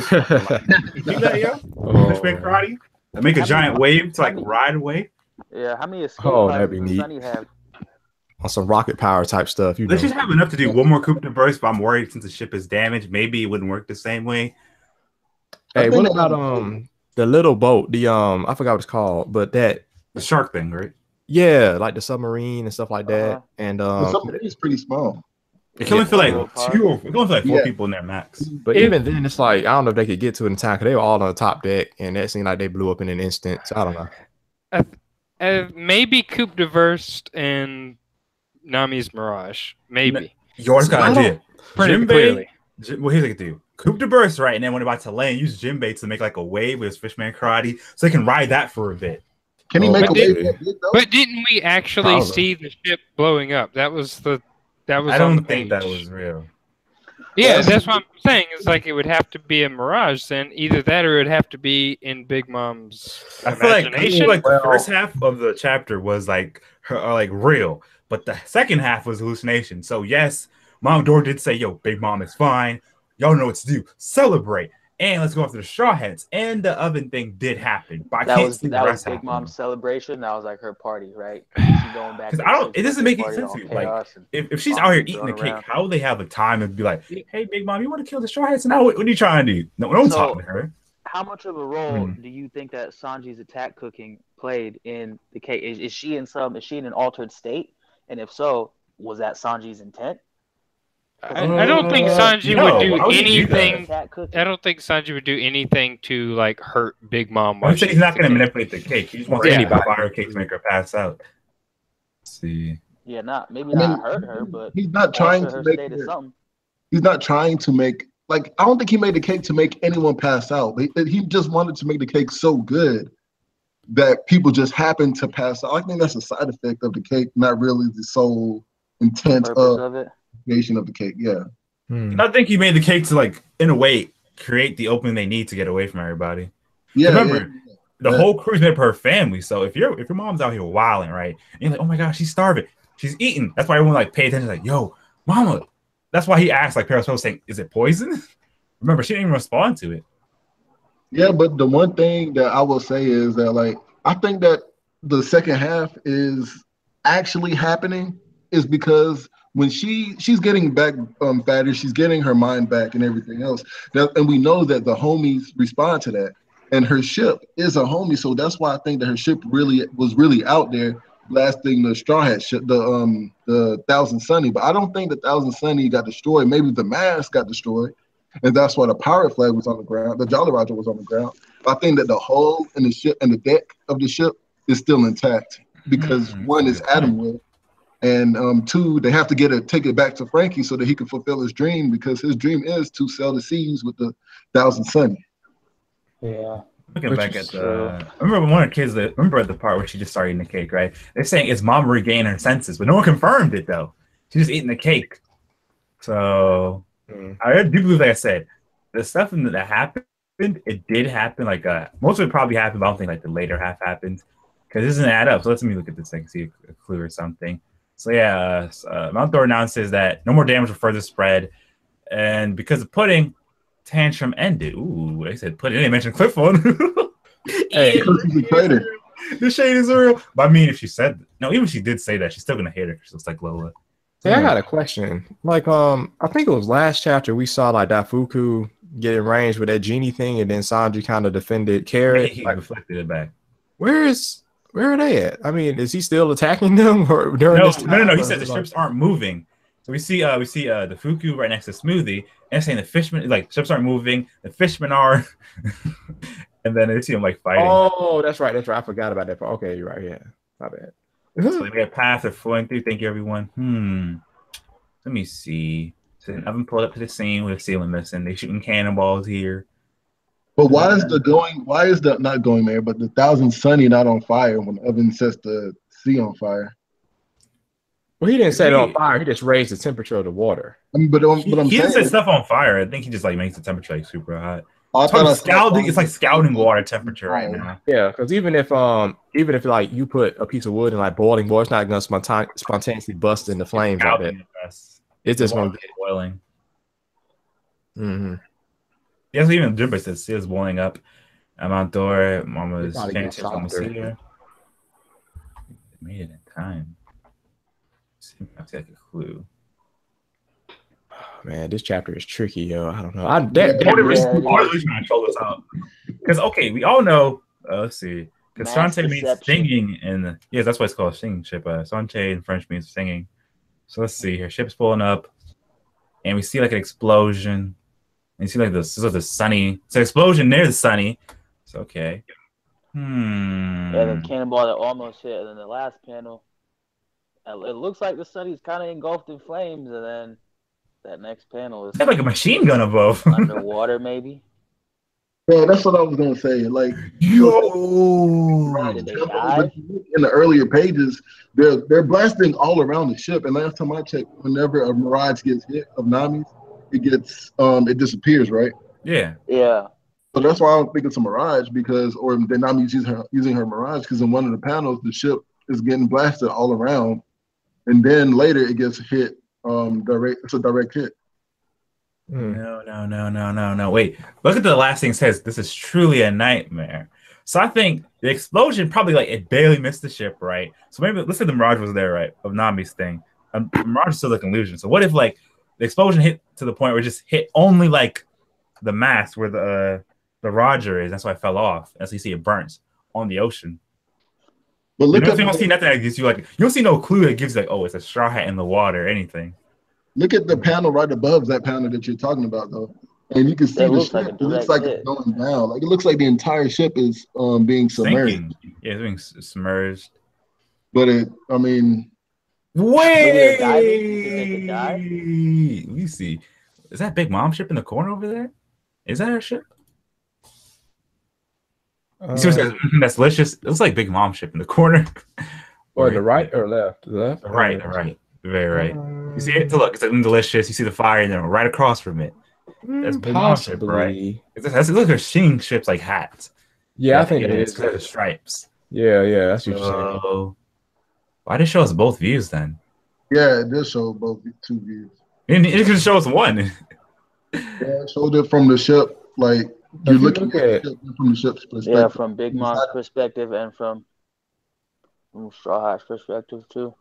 You do that, yo? Fishman karate. Make a giant wave to ride away. Yeah, how many escape that'd be neat. Sunny have? On some rocket power type stuff. They just have enough to do one more coup de burst, but I'm worried since the ship is damaged, maybe it wouldn't work the same way. Hey, what about the little boat? The I forgot what it's called, but the shark thing, right? Yeah, like the submarine and stuff like that. And the submarine is pretty small. It can only feel like 4 people in there max. But even then, it's like I don't know if they could get to it in time because they were all on the top deck, and that seemed like they blew up in an instant. So I don't know. Maybe Coupe de Verse and Nami's Mirage. Maybe. Yours got an idea. Pretty clearly. Well, here's what they do. Coupe de Burst, right? And then when they're about to land, use Jinbei to make like a wave with his Fishman karate, so they can ride that for a bit. Can he make a wave? But didn't we actually see the ship blowing up? That was. I don't think that was real. Yeah, that's what I'm saying. It's like it would have to be a Mirage then. Either that or it would have to be in Big Mom's imagination. I feel like the first half of the chapter was like real, but the second half was hallucination. So yes, Mom Dora did say, "Yo, Big Mom is fine. Y'all know what to do. Celebrate." And let's go after the Straw Hats. And the oven thing did happen. But that was Big Mom's celebration. That was like her party, right? She's going back. Because it doesn't make any sense to me. Like, if she's out here eating the cake, how would they have a time and be like, "Hey, Big Mom, you want to kill the Straw Hats? Now what are you trying to do?" No one's talking to her. How much of a role do you think that Sanji's attack cooking played in the cake? Is she in an altered state? And if so, was that Sanji's intent? I don't think Sanji would do anything. I don't think Sanji would do anything to like hurt Big Mom. I'm saying he's not going to manipulate the cake. He just wants anybody fire cake to make her pass out. Let's see. Yeah, not hurt her, but he's not trying to make something. He's not trying to make I don't think he made the cake to make anyone pass out. He just wanted to make the cake so good that people just happen to pass out. I think that's a side effect of the cake, not really the sole intent of it. Of the cake, yeah. I think he made the cake to in a way create the opening they need to get away from everybody. Yeah, remember the whole crew's made for her family. So if your mom's out here wilding, right, and you're like, "Oh my gosh, she's starving, she's eating," that's why everyone pay attention. Like, "Yo, mama," that's why he asked Parasol saying, "Is it poison?" Remember, she didn't even respond to it. Yeah, but the one thing that I will say is that I think that the second half is actually happening is because when she's getting back fatter, she's getting her mind back and everything else. And we know that the homies respond to that. and her ship is a homie. So that's why I think that her ship was really out there blasting the Straw Hat ship, the Thousand Sunny. But I don't think the Thousand Sunny got destroyed. Maybe the mast got destroyed, and that's why the pirate flag was on the ground. The Jolly Roger was on the ground. I think that the hull and the ship and the deck of the ship is still intact because one is Atomwood, and two, they have to take it back to Frankie so that he can fulfill his dream, because his dream is to sail the seas with the Thousand Sunny. Yeah. Looking back at I remember one of the kids remember the part where she just started eating the cake, right? They're saying it's mom regaining her senses, but no one confirmed it though. She's just eating the cake. So I do believe, like I said, the stuff that happened, it did happen. Like most of it probably happened, but I don't think like the later half happened because it doesn't add up. So let me look at this thing, see a clue or something. So yeah, Mount Thor announces that no more damage will further spread, and because of pudding, tantrum ended. Ooh, they said pudding. They mentioned Clifford. Hey, he's a traitor. The shade is real. But I mean, if she said no, even if she did say that, she's still gonna hate her because she looks like Lola. Hey, I got a question. Like, I think it was last chapter we saw like Daifuku get in range with that genie thing, and then Sanji kind of defended Carrot. He like, reflected it back. Where are they at? I mean, is he still attacking them or during this time? No. He said the ships aren't moving. So we see the Fuku right next to Smoothie, and saying the fishermen, like, ships aren't moving, the fishermen are, and then they see them like fighting. Oh, that's right. I forgot about that part. Okay, you're right. Yeah, my bad. So we got paths are flowing through. Thank you, everyone. Let me see. So Evan pulled up to the scene with a ceiling missing. They shooting cannonballs here. But why is the not going there, but the Thousand Sunny not on fire when Evan sets the sea on fire? Well, he didn't set it on fire. He just raised the temperature of the water. I mean, but he didn't set stuff on fire. I think he just like makes the temperature like super hot. It's like scalding water temperature right now. Yeah, because even if like you put a piece of wood in like boiling water, it's not gonna spontaneously bust into flames like that. It's just gonna get boiling. Mm-hmm. Yes, even Jumper says it's boiling up. I'm outdoor. Mama's almost here. Made it in time. I'll take a clue. Man, this chapter is tricky, yo. I don't know. Because we all know. Let's see. Because Shantae means singing, and that's why it's called a singing ship. Shantae in French means singing. So let's see here. Ship's pulling up, and we see like an explosion. And you see like the sunny. It's an explosion near the sunny. It's okay. Yeah, the cannonball that almost hit, and then the last panel. It looks like the sunny's kind of engulfed in flames, and then that next panel is like a machine gun above. Underwater, maybe. Yeah, that's what I was gonna say. Like, Did they die? In the earlier pages, they're blasting all around the ship. And last time I checked, whenever a mirage gets hit of Nami's, it disappears, right? Yeah. Yeah. So that's why I don't think it's a mirage, or that Nami's using her mirage, because in one of the panels the ship is getting blasted all around, and then later it gets hit. It's a direct hit. No. Wait, look at the last thing it says. This is truly a nightmare. So I think the explosion probably like it barely missed the ship, right? So maybe let's say the mirage was there, right? Of Nami's thing. The mirage is still like an illusion. So what if like the explosion hit to the point where it just hit only like the mast where the Roger is? That's why it fell off. As you see, it burns on the ocean. But you don't see nothing that gives you like you don't see no clue that gives you like, oh, it's a straw hat in the water or anything. Look at the panel right above that panel that you're talking about, though, and you can see the ship. It looks like it's going down. Like it looks like the entire ship is being submerged. Sinking. Yeah, it's being submerged. But wait. Let me see. Is that Big Mom ship in the corner over there? Is that her ship? You see that's delicious. It looks like Big Mom ship in the corner. Or the right or left? Left. Right. Very right. You see it? So look, it's like delicious. You see the fire, and then right across from it, that's Big Mom ship, right? Look, her singing ships like hats. Yeah, I think it is because of the stripes. Yeah, that's what you're saying. Why did it show us both views then? Yeah, it did show both two views. It could show us one. Yeah, it showed it from the ship, like. You're looking at it from the ship's perspective. Yeah, from Big Mom's perspective and from Straw Hat's perspective too.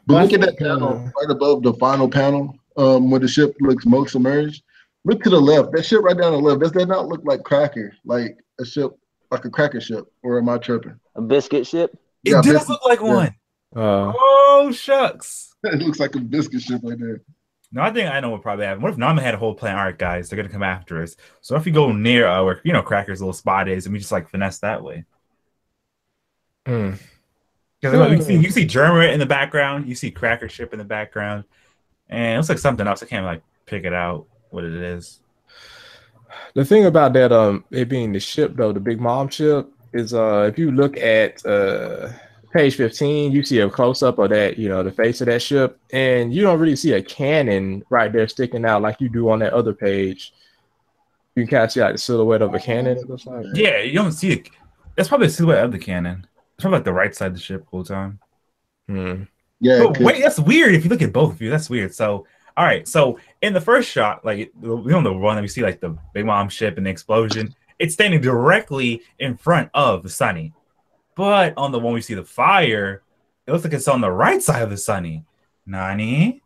But look at that panel right above the final panel, where the ship looks most submerged. Look to the left. That ship right down the left. Does that not look like Cracker? Like a ship like a cracker ship, or am I tripping? A biscuit ship? It does look like one. Oh, shucks. It looks like a biscuit ship right there. No, I think I know what probably happened. What if Nama had a whole plan? All right, guys, they're gonna come after us. So if we go near where Cracker's little spot is, and we just like finesse that way. Because you see Germa in the background, you see Cracker ship in the background, and it looks like something else. I can't like pick it out what it is. The thing about that, it being the ship though, the Big Mom ship, is if you look at page 15, you see a close-up of that, the face of that ship, and you don't really see a cannon right there sticking out like you do on that other page. You can kind of see like the silhouette of a cannon, it looks like. Yeah, you don't see it. That's probably a silhouette of the cannon. It's probably like the right side of the ship the whole time. Yeah. But wait, that's weird. If you look at both of you, that's weird. So, all right. So in the first shot, like the one that we see like the Big Mom ship and the explosion, it's standing directly in front of the Sunny. But on the one we see the fire, it looks like it's on the right side of the Sunny. Nani?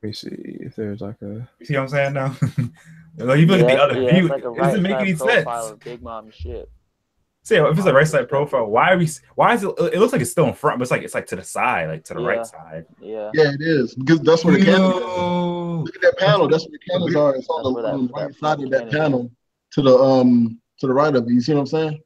Let me see if there's like a. You see what I'm saying now? Like, you look at the other view. Like it doesn't make any sense. Of Big Mom's ship. So if it's a right side profile, why is it? It looks like it's still in front, but it's like to the side, like to the right side. Yeah, it is because that's where the cannons are. Look at that panel. That's where the cannons are. It's on the right side of that panel to the right of it. You see what I'm saying?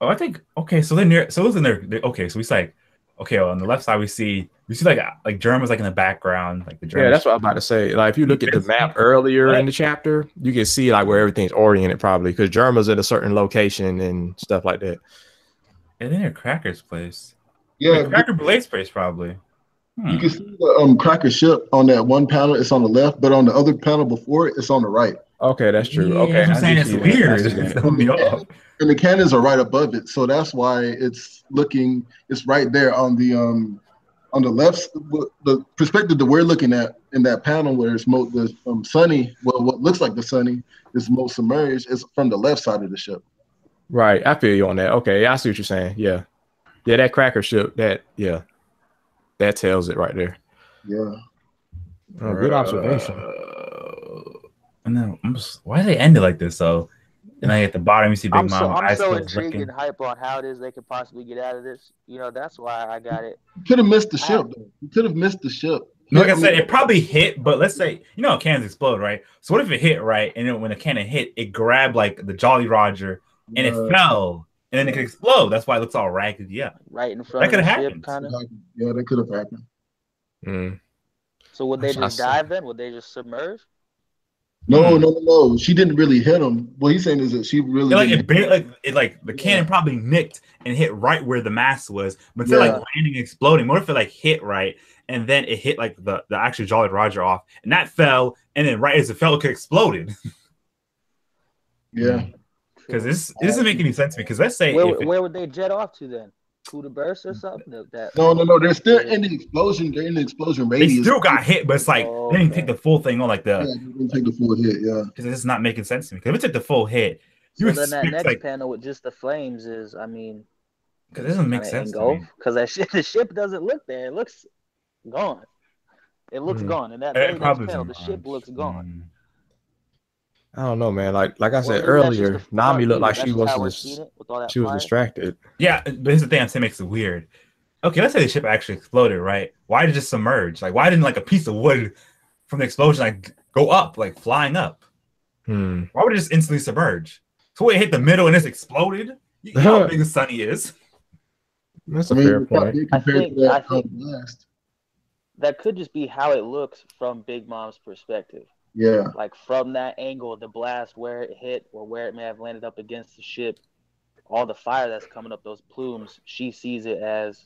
Oh, I think okay. So they're near. So those in there. Okay, so we like okay. On the left side, we see like German's like in the background, like the German. Yeah, that's what I'm about to say. Like if you look at the map earlier in the chapter, you can see like where everything's oriented probably because German's in a certain location and stuff like that. And then Cracker's place. Yeah, Cracker Blade's place probably. You can see the Cracker ship on that one panel. It's on the left, but on the other panel before it, it's on the right. Okay, that's true. Yeah, okay, I'm saying it's weird. And the cannons are right above it, so that's why it's right there on the left. The perspective that we're looking at in that panel where it's the Sunny, well, what looks like the Sunny is most submerged is from the left side of the ship. Right, I feel you on that. Okay, I see what you're saying. Yeah, that Cracker ship. That tells it right there. Yeah. Oh, good observation. And then why do they end it like this though? And then at the bottom you see Big Mom. I'm so intrigued and hype on how it is they could possibly get out of this. That's why I got it. You could have missed the ship though. You could have missed the ship. Like I said, it probably hit, but let's say cannons explode, right? So what if it hit right, and then when the cannon hit, it grabbed like the Jolly Roger and it fell, and then it could explode. That's why it looks all ragged. Yeah, right in front of the ship, kind of. Yeah, that could have happened. So would they just dive then? Would they just submerge? No. She didn't really hit him. What he's saying is that she really the cannon probably nicked and hit right where the mast was, but instead of landing and exploding, what if it hit right and then it hit like the actual Jolly Roger off and that fell, and then right as it fell, it exploded. Yeah. Because this doesn't make any sense to me. Because let's say where would they jet off to then? To the burst or something? No. They're still in the explosion. They're in the explosion radius. They still got hit, but it's like they didn't take the full thing on they didn't take the full hit. Yeah. Because it's not making sense to me. Because if it took the full hit, so then that next panel with just the flames is, because it doesn't make sense to me. Because the ship doesn't look there. It looks gone. It looks gone. And that very next panel, the ship looks gone. I don't know, man. Like I said earlier, Nami looked like she was distracted. Yeah, but here's the thing I'm saying makes it weird. Okay, let's say the ship actually exploded, right? Why did it just submerge? Like, why didn't a piece of wood from the explosion go up, flying up? Why would it just instantly submerge? So it hit the middle and it's exploded? You know how big the Sunny is. That's a fair point. I think that could just be how it looks from Big Mom's perspective. Yeah. Like from that angle, the blast, where it hit or where it may have landed up against the ship, all the fire that's coming up, those plumes, she sees it as,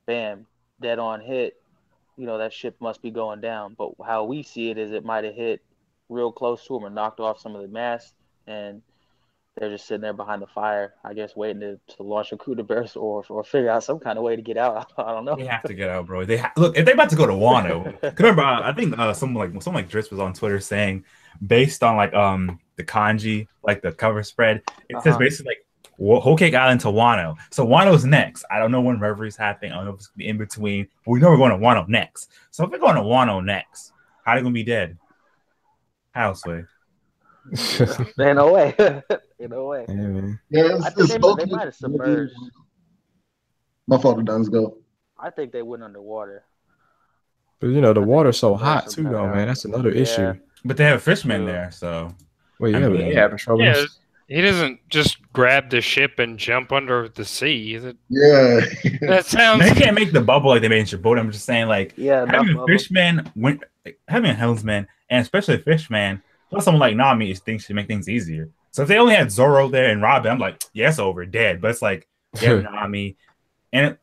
bam, dead on hit. That ship must be going down. But how we see it is it might have hit real close to them or knocked off some of the masts, and they're just sitting there behind the fire, I guess, waiting to launch a coup de burst or figure out some kind of way to get out. I don't know. They have to get out, bro. Look, if they're about to go to Wano, remember, I think someone like Dritz was on Twitter saying, based on the kanji, the cover spread, it says basically Whole Cake Island to Wano. So Wano's next. I don't know when Reverie's happening. I don't know if it's gonna be in between. But we know we're going to Wano next. So if we're going to Wano next, how are they gonna be dead? How, Sway? Man, no way. No way. Yeah, I think they might have submerged. My fault, Don's go. I think they went underwater. But you know, the water's so hot too, though, man. That's another issue. But they have fishermen there, so. Well, yeah, but they have trouble. Yeah, he doesn't just grab the ship and jump under the sea. That sounds. They can't make the bubble like they made in Shippuden. I'm just saying, like, having a fishman, having a helmsman, and especially a fishman, plus someone like Nami, is things should make things easier. So if they only had Zoro there and Robin, I'm like, yeah, it's over, dead. But it's like, yeah, Nami, and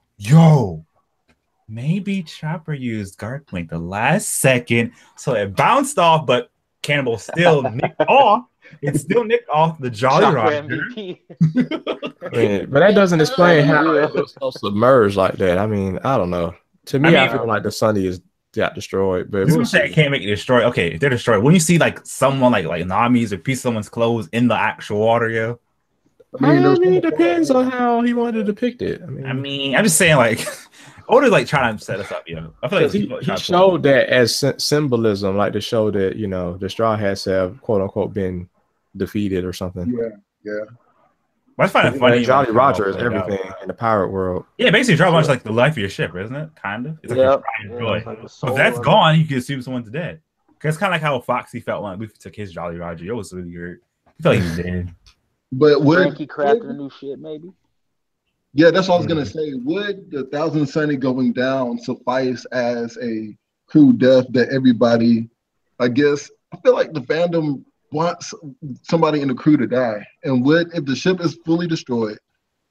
maybe Chopper used Guard Point the last second, so it bounced off, but Cannibal still nicked off. It still nicked off the Jolly Roger. But that doesn't explain how it was so submerged like that. I mean, I don't know. To me, I feel like the Sunny is got destroyed. But we'll say it can't make it destroyed. Okay, if they're destroyed, when you see like someone like Nami's or piece of someone's clothes in the actual water, yo. I mean, it depends on how he wanted to depict it. I mean, I'm just saying, like, Oda's like trying to set us up, I feel like he showed that as symbolism, like to show that the Straw Hats have quote unquote been defeated or something. Yeah. I find it funny. Jolly Roger is everything in the pirate world. Yeah, basically, Jolly Roger is like the life of your ship, isn't it? Kind of. It's like joy. Like if that's gone, you can assume someone's dead. Because it's kind of like how Foxy felt when Luffy took his Jolly Roger. It was really hurt. He felt like he was dead. But Frankie crafted a new ship, maybe. Yeah, that's what I was gonna say. Would the Thousand Sunny going down suffice as a crew death that everybody? I guess I feel like the fandom wants somebody in the crew to die. And if the ship is fully destroyed,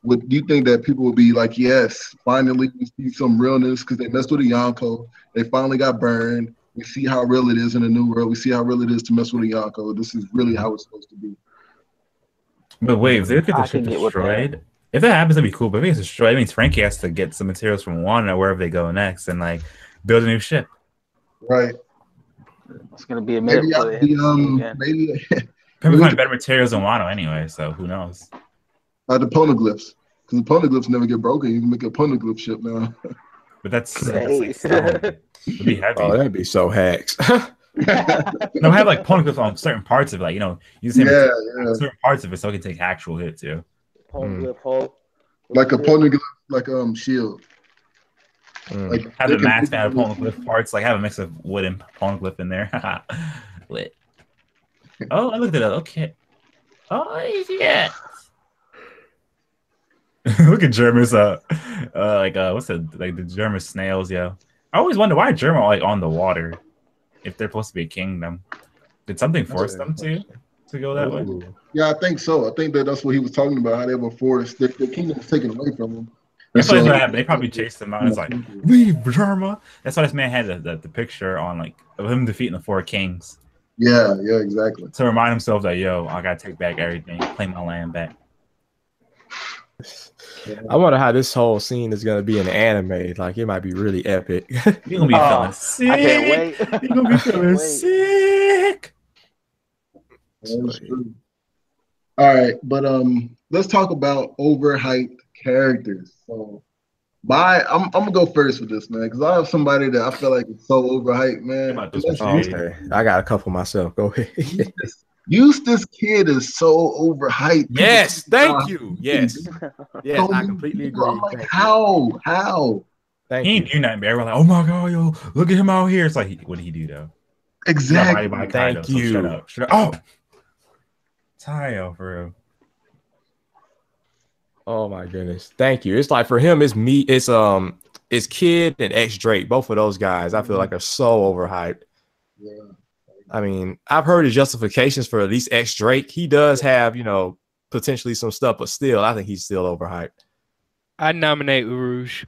do you think that people will be like, yes, finally we see some realness because they messed with a Yonko. They finally got burned. We see how real it is in the new world. We see how real it is to mess with a Yonko. This is really how it's supposed to be. But wait, if they get the ship destroyed, if that happens, that'd be cool. But if it's destroyed, it means Frankie has to get some materials from Wano wherever they go next and like build a new ship. Right. It's gonna be a maybe maybe find better materials than Wano anyway. So who knows? The poneglyphs, because the poneglyphs never get broken. You can make a poneglyph ship now. But that's like it'd be heavy. Oh, that'd be so hacks. No, have like poneglyphs on certain parts of it, like you just certain parts of it so it can take actual hits too. Poneglyph hole. Like a poneglyph, like shield. Like have the max out of poneglyph parts, like have a mix of wood and poneglyph in there. Lit. Oh, I looked at it. Okay. Oh yeah. Look at German's what's the German snails, yo. I always wonder why German are like on the water if they're supposed to be a kingdom. Did something force them to go that way? Yeah, I think so. I think that's what he was talking about, how they were forced. The kingdom was taken away from them. That's what happened. They probably chased him out. It's like, leave Germa. That's why this man had the picture on like of him defeating the 4 kings. Yeah, exactly. To remind himself that I gotta take back everything, claim my land back. I wonder how this whole scene is gonna be in the anime. Like it might be really epic. You're gonna be feeling sick. I can't wait. You're gonna be feeling sick. That's true. All right, but let's talk about overhyped characters. So I'm gonna go first with this, man, because I have somebody that I feel like is so overhyped, man. Okay. I got a couple myself. Go ahead. Eustace Kid is so overhyped. Yes, thank you. Yes, I completely agree. I'm like, how? Thank you. He didn't do nothing. Everyone's like, oh my god, yo, look at him out here. It's like, what did he do though? Exactly. Thank you. So shut up. Oh, Tayo, for real. Oh my goodness, thank you. It's like for him, it's me. It's Kid and X Drake. Both of those guys, I feel like are so overhyped. Yeah. I mean, I've heard his justifications for at least X Drake. He does have, potentially some stuff, but still, I think he's still overhyped. I'd nominate Urush.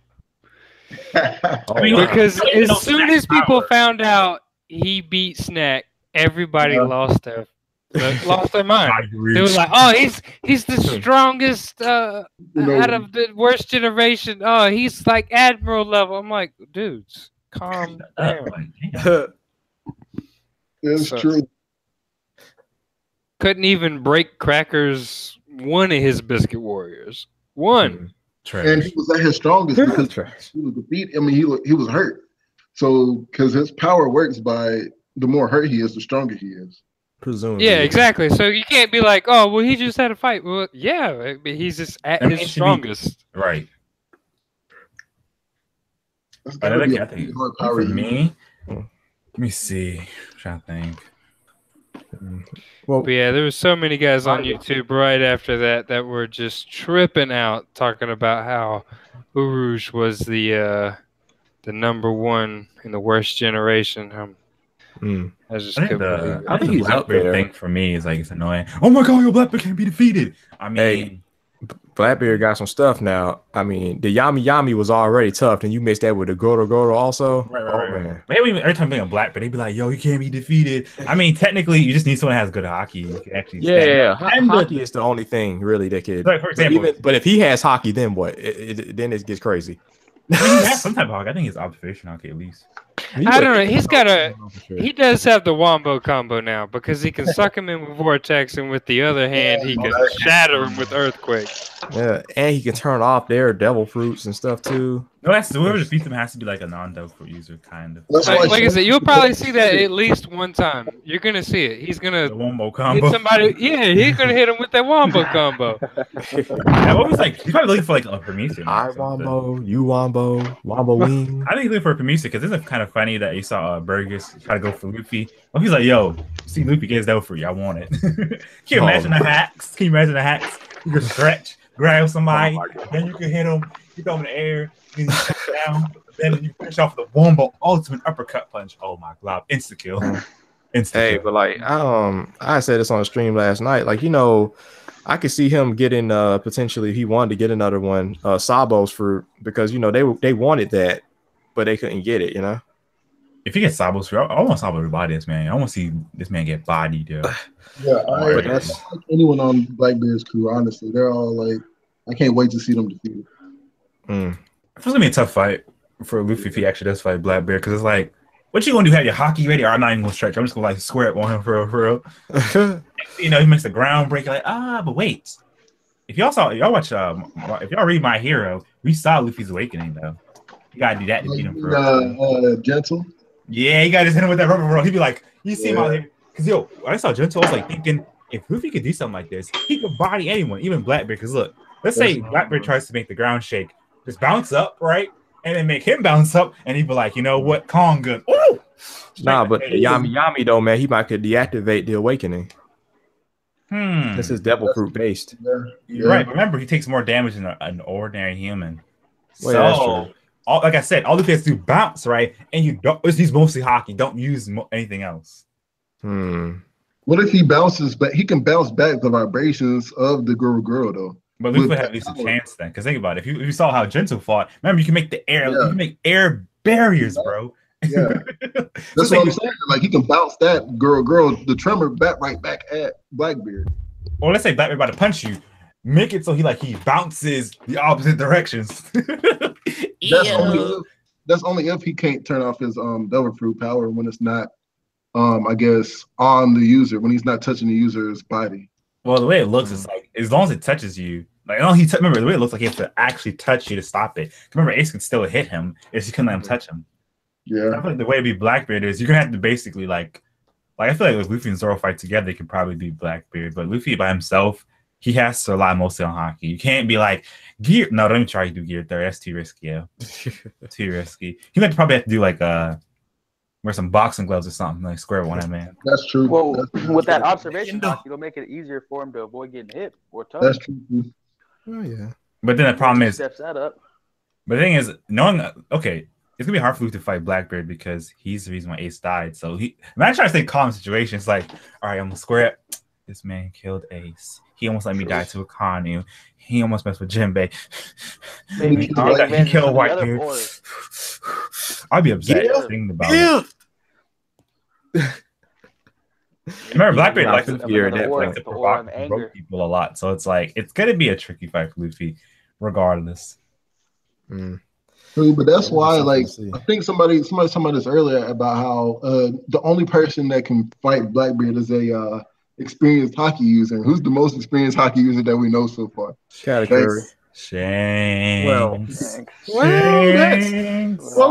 Because as soon as people found out he beat Snack, everybody lost their mind. They were like, "Oh, he's the strongest out of the worst generation. Oh, he's like Admiral level." I'm like, dudes, calm down. It's true. Couldn't even break Cracker's one of his Biscuit Warriors. One. And he was at his strongest because he was defeated. I mean, he was hurt. So because his power works by the more hurt he is, the stronger he is. presumably. Yeah, exactly. So you can't be like, oh, well, he just had a fight. Well, yeah, he's just at his strongest. Right. That's gotta be a pretty hard power for me. Hmm. Let me see. I'm trying to think. Well, but yeah, there was so many guys on YouTube right after that were just tripping out, talking about how Uruj was the number one in the worst generation. I just couldn't believe it. I think he's up there. Thing for me is like it's annoying. Oh my god, your Blackbeard can't be defeated. I mean, Blackbeard got some stuff now. I mean, the Yami was already tough, and you mixed that with the Goro also. Right. Maybe every time being a Blackbeard, they'd be like, "Yo, you can't be defeated." I mean, technically, you just need someone that has good hockey. You can actually hockey is the only thing really that could. Like, for example, but if he has hockey, then what? Then it gets crazy. I mean, he has some type of hockey. I think it's observation hockey at least. I don't know. He does have the Wombo combo now because he can suck him in with Vortex, and with the other hand, he can shatter him with Earthquake. Yeah, and he can turn off their Devil Fruits and stuff too. No, that's whoever defeats him has to be like a non-Devil Fruit user, kind of. Like I said, you'll probably see that at least one time. You're gonna see it. He's gonna the Wombo combo. Hit somebody. Yeah, he's gonna hit him with that Wombo combo. What was like? He's probably looking for like a Prometheus. I Wombo, you Wombo, Wombo Wing. I think he's looking for a Prometheus because it's kind of funny that you saw Burgess try to go for Luffy. Well, he's like, "Yo, see Luffy gets Devil Fruit. I want it." Can you imagine the hacks? You can stretch. Grab somebody, then you can hit them, you throw them in the air, then you put down, then you finish off the Wombo ultimate uppercut punch. Oh my god, insta kill. Hey, but like I said this on the stream last night. Like, I could see him getting potentially if he wanted to get another one, Sabos because they wanted that, but they couldn't get it, If he gets Sabos for I want Sabos to body this man. I want to see this man get bodied, yo. Yeah, I like anyone on Blackbeard's crew, honestly. They're all like, I can't wait to see them defeated. It's gonna be a tough fight for Luffy if he actually does fight Blackbeard, because it's like, what you gonna do? Have your hockey ready? Or I'm not even gonna stretch. I'm just gonna like square up on him for real. He makes the ground break. Like, but wait. If y'all read My Hero, we saw Luffy's awakening though. You gotta do that to beat him for Gentle. Yeah, you gotta just hit him with that rubber roll. He'd be like, you see him out here. Because, when I saw Gentle, I was like thinking, if Luffy could do something like this, he could body anyone, even Blackbeard. Because look, let's say Blackbeard tries to make the ground shake, just bounce up, right? And then make him bounce up, and he'd be like, you know what, Kong good. Ooh! Nah, but Yami though, man, he might could deactivate the awakening. This is Devil Fruit based. You're right. Remember, he takes more damage than an ordinary human. So, like I said, all Luffy has to do bounce, right? And you don't. He's mostly hockey. Don't use anything else. What if he bounces back? He can bounce back the vibrations of the Goro though. But Luffy would have at least a chance then. Because think about it. If you saw how Gentle fought, remember you can make the air. You can make air barriers, bro. Yeah, that's what I'm saying. Like he can bounce that Goro, the tremor right back at Blackbeard. Or let's say Blackbeard about to punch you. Make it so he bounces the opposite directions. That's only if he can't turn off his Devil Fruit power when it's not I guess on the user, when he's not touching the user's body. Well, the way it looks is like as long as it touches you, remember the way it looks like he has to actually touch you to stop it. Remember, Ace can still hit him if you couldn't let him touch him. Yeah, I feel like the way to be Blackbeard is you're gonna have to basically like I feel like if Luffy and Zoro fight together, they could probably be Blackbeard, but Luffy by himself, he has to rely mostly on hockey. You can't be like gear. No, don't even try to do gear 30. That's too risky. Yeah, too risky. You might probably have to do wear some boxing gloves or something, like square one, man. That's true. Well, with that observation, it'll make it easier for him to avoid getting hit or touched. That's true. Oh yeah. But then the problem is steps that up. But the thing is, it's gonna be hard for Luffy to fight Blackbeard because he's the reason why Ace died. So imagine trying to stay calm in situations like, all right, I'm gonna square up. This man killed Ace. He almost let me die to a Kanu. He almost messed with Jinbei. He killed Whitebeard. I'd be upset thinking about it. Remember, Blackbeard likes to provoke people a lot. So it's like, it's going to be a tricky fight for Luffy, regardless. True, but that's why, I think somebody talked about this earlier about how the only person that can fight Blackbeard is a experienced hockey user. Who's the most experienced hockey user that we know so far? Category. Shame. Well,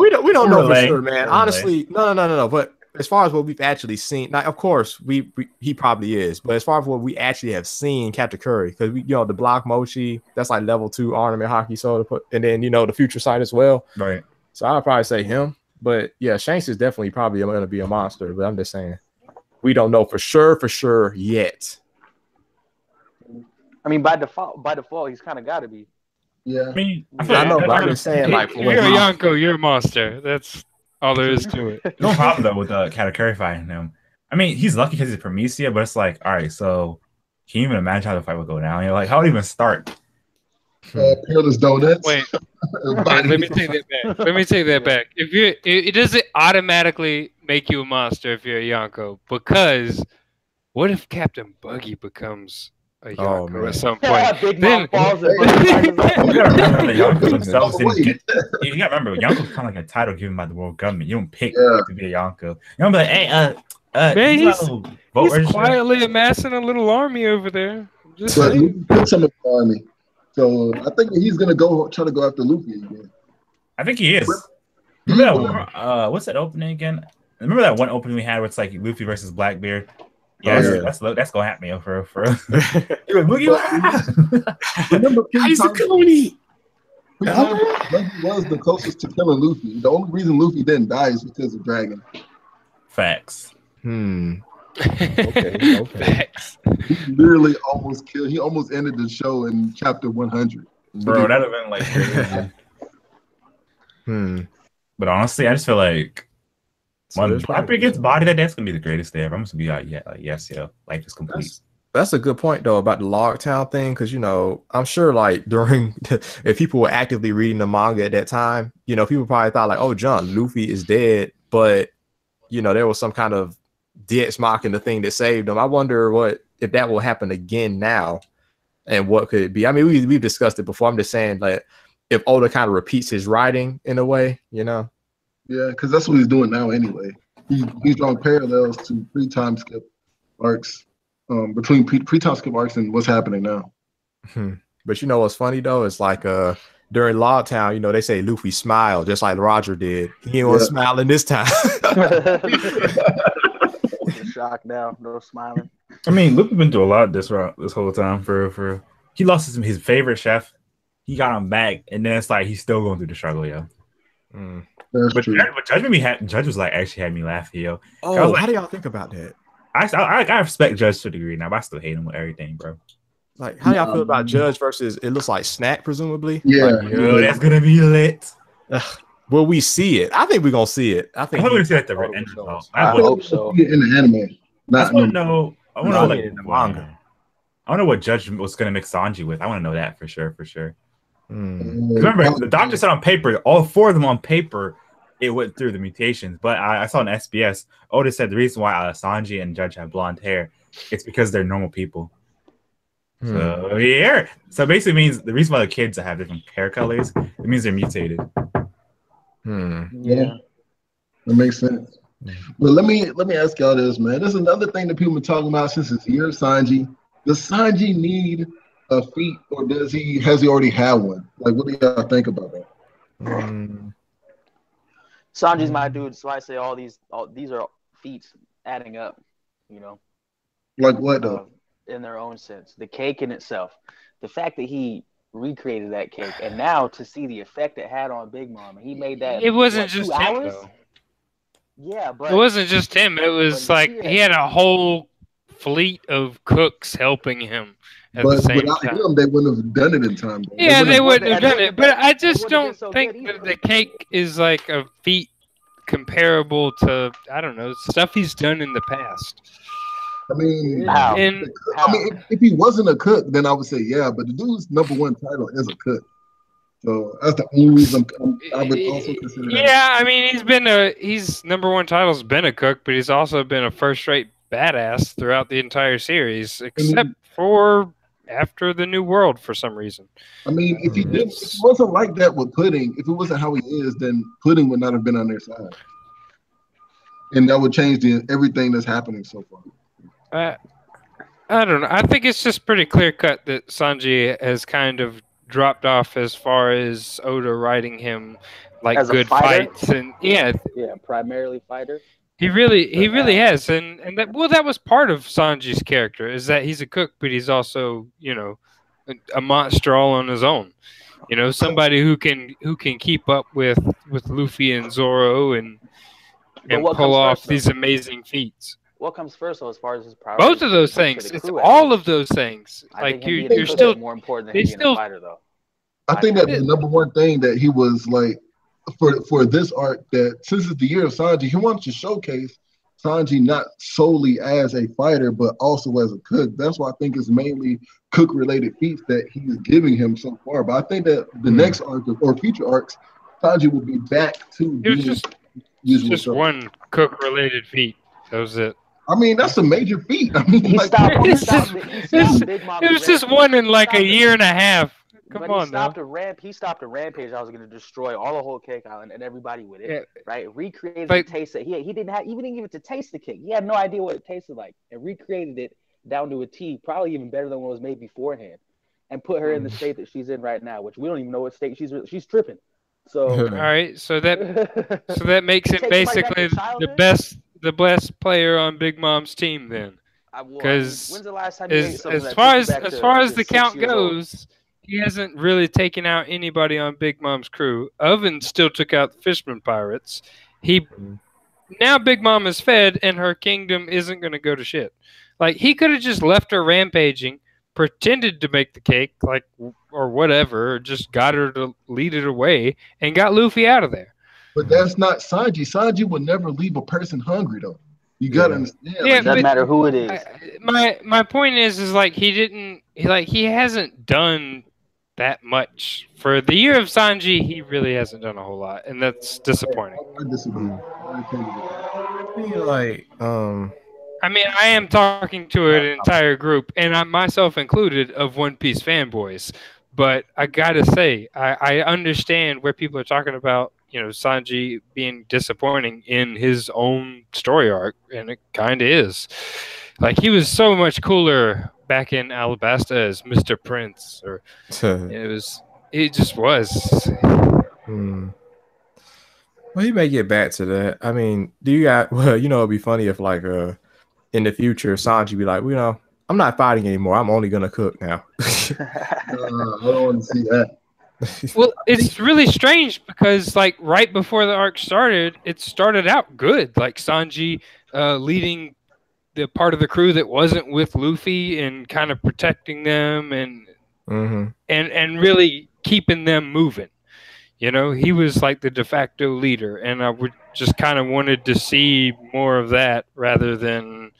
we don't know for sure, man. Honestly, no. But as far as what we've actually seen, now of course he probably is, but as far as what we actually have seen, Captain Curry, because we the block Mochi, that's like level 2 ornament hockey soda, and then the future sight as well. Right. So I'll probably say him, but yeah, Shanks is definitely probably going to be a monster. But I'm just saying, we don't know for sure yet. I mean, by default, he's kind of got to be. Yeah. I mean, I know, but I'm just saying, like, if you're a Yonko, you're a monster. That's all there is to it. No problem though with Katakuri fighting him. I mean, he's lucky because he's Prometheus, but it's like, all right, so can you even imagine how the fight would go down? You're like, how would it even start? Peerless donuts. Wait, let me take that back. If it doesn't automatically make you a monster if you're a Yonko, because what if Captain Buggy becomes a Yonko at some point? Big Then, Mom falls You gotta remember the Yonkos themselves didn't get. You gotta remember, Yonko's kind of like a title given by the world government. You don't pick to be a Yonko. You don't be like, hey, man, he's quietly amassing a little army over there. Just But saying. Luffy put some in the army. So I think he's gonna try to go after Luffy again. I think he is. Remember that what's that opening again? Remember that one opening we had where it's like Luffy versus Blackbeard? Yeah, that's gonna happen, yo, for real. Remember, Luffy was the closest to killing Luffy. The only reason Luffy didn't die is because of Dragon. Facts. Okay. Facts. He literally almost killed. He almost ended the show in chapter 100. Bro, that'd have been like crazy. But honestly, I just feel like when Blackbeard gets bodied, that's gonna be the greatest day ever. I'm just gonna be like, yes, yo, life is complete. That's a good point though about the Logtown thing, because I'm sure like if people were actively reading the manga at that time, people probably thought like, oh, John, Luffy is dead, but there was some kind of death mark in the thing that saved him. I wonder if that will happen again now, and what could it be? I mean, we've discussed it before. I'm just saying, like, if Oda kind of repeats his writing in a way, Yeah, because that's what he's doing now anyway. He's drawing parallels to pre-time skip arcs, between pre-time skip arcs and what's happening now. But what's funny though? It's like during Logtown, they say Luffy smiled just like Roger did. He ain't was smiling this time. Shocked now, no smiling. I mean, Luffy's been through a lot this whole time. For he lost his favorite chef. He got him back, and then it's like he's still going through the struggle, yo. But Judge was like actually had me laughing, yo. Oh, how do y'all think about that? I respect Judge to a degree now, but I still hate him with everything, bro. Like, how y'all feel about Judge versus it looks like Snack, presumably? Yeah, that's gonna be lit. Will we see it? I think we're gonna see it. I think we're gonna see it at the end result. I hope so. In the anime, I want to know. I want to know like in the manga. I want to know what Judge was gonna mix Sanji with. I want to know that for sure. Remember, the doctor said on paper, all 4 of them on paper, it went through the mutations. But I saw in SBS, Oda said the reason why Sanji and Judge have blonde hair, it's because they're normal people. So yeah, so basically means the reason why the kids have different hair colors, it means they're mutated. Yeah, that makes sense. But let me ask y'all this, man. There's another thing that people been talking about since it's year Sanji. Does Sanji need a feat, or has he already had one? Like, what do y'all think about that? Sanji's my dude, so I say all these are feats adding up, Like what though? In their own sense. The cake in itself, the fact that he recreated that cake, and now to see the effect it had on Big Mom, and he made that. It wasn't just him, though. Yeah, but it wasn't just him. It was like he had a whole fleet of cooks helping him at the same time. Him, they wouldn't have done it in time. Though. Yeah, they wouldn't have done it. But I just don't think that the cake is like a feat comparable to, I don't know, stuff he's done in the past. I mean, if he wasn't a cook, then I would say yeah. But the dude's #1 title is a cook, so that's the only reason I would also consider. Yeah, I mean, he's #1 title's been a cook, but he's also been a first-rate badass throughout the entire series, except for after the New World for some reason. I mean, if he wasn't like that with Pudding, if it wasn't how he is, then Pudding would not have been on their side, and that would change everything that's happening so far. I don't know. I think it's just pretty clear cut that Sanji has kind of dropped off as far as Oda writing him like as good fights and yeah, primarily fighter. He really has, and that was part of Sanji's character, is that he's a cook, but he's also, you know, a monster all on his own. You know, somebody who can keep up with Luffy and Zoro and pull off these amazing feats. What comes first, though, as far as his priority? Both of those things. It's all of those things. Like you're still more important than being a fighter, though. I think that the number one thing that he was like for this arc, that since it's the year of Sanji, he wants to showcase Sanji not solely as a fighter, but also as a cook. That's why I think it's mainly cook-related feats that he's giving him so far. But I think that the next arc or future arcs, Sanji will be back to just one cook-related feat. That was it. I mean, that's a major feat. I mean, it was just one in like a year and a half. He stopped a rampage. I was going to destroy all the whole Cake Island and everybody with it, right? Recreated the taste that he didn't even get to taste the cake. He had no idea what it tasted like, and recreated it down to a T, probably even better than what was made beforehand, and put her in the state that she's in right now, which we don't even know what state she's tripping. So all right, so that makes him basically the best player on Big Mom's team then. Because when's the last time you ate something as far as the count goes, he hasn't really taken out anybody on Big Mom's crew. Oven still took out the Fishman pirates. Now Big Mom is fed, and her kingdom isn't going to go to shit. Like, he could have just left her rampaging, pretended to make the cake, like, or whatever, or just got her to lead it away, and got Luffy out of there. But that's not Sanji. Sanji would never leave a person hungry, though. You gotta understand. Yeah, it doesn't matter who it is. My point is like he hasn't done that much for the year of Sanji. He really hasn't done a whole lot, and that's disappointing. I disagree. I mean, I am talking to an entire group, and I myself included, of One Piece fanboys. But I gotta say, I understand where people are talking about, you know, Sanji being disappointing in his own story arc, and it kind of is. Like, he was so much cooler back in Alabasta as Mr. Prince, or it just was. Well, he may get back to that. I mean, it'd be funny if, like, in the future, Sanji be like, well, you know, I'm not fighting anymore. I'm only gonna cook now. I don't want to see that. Well, it's really strange because, like, right before the arc started, it started out good. Like, Sanji leading the part of the crew that wasn't with Luffy and kind of protecting them and really keeping them moving. You know, he was like the de facto leader, and I would just kind of wanted to see more of that rather than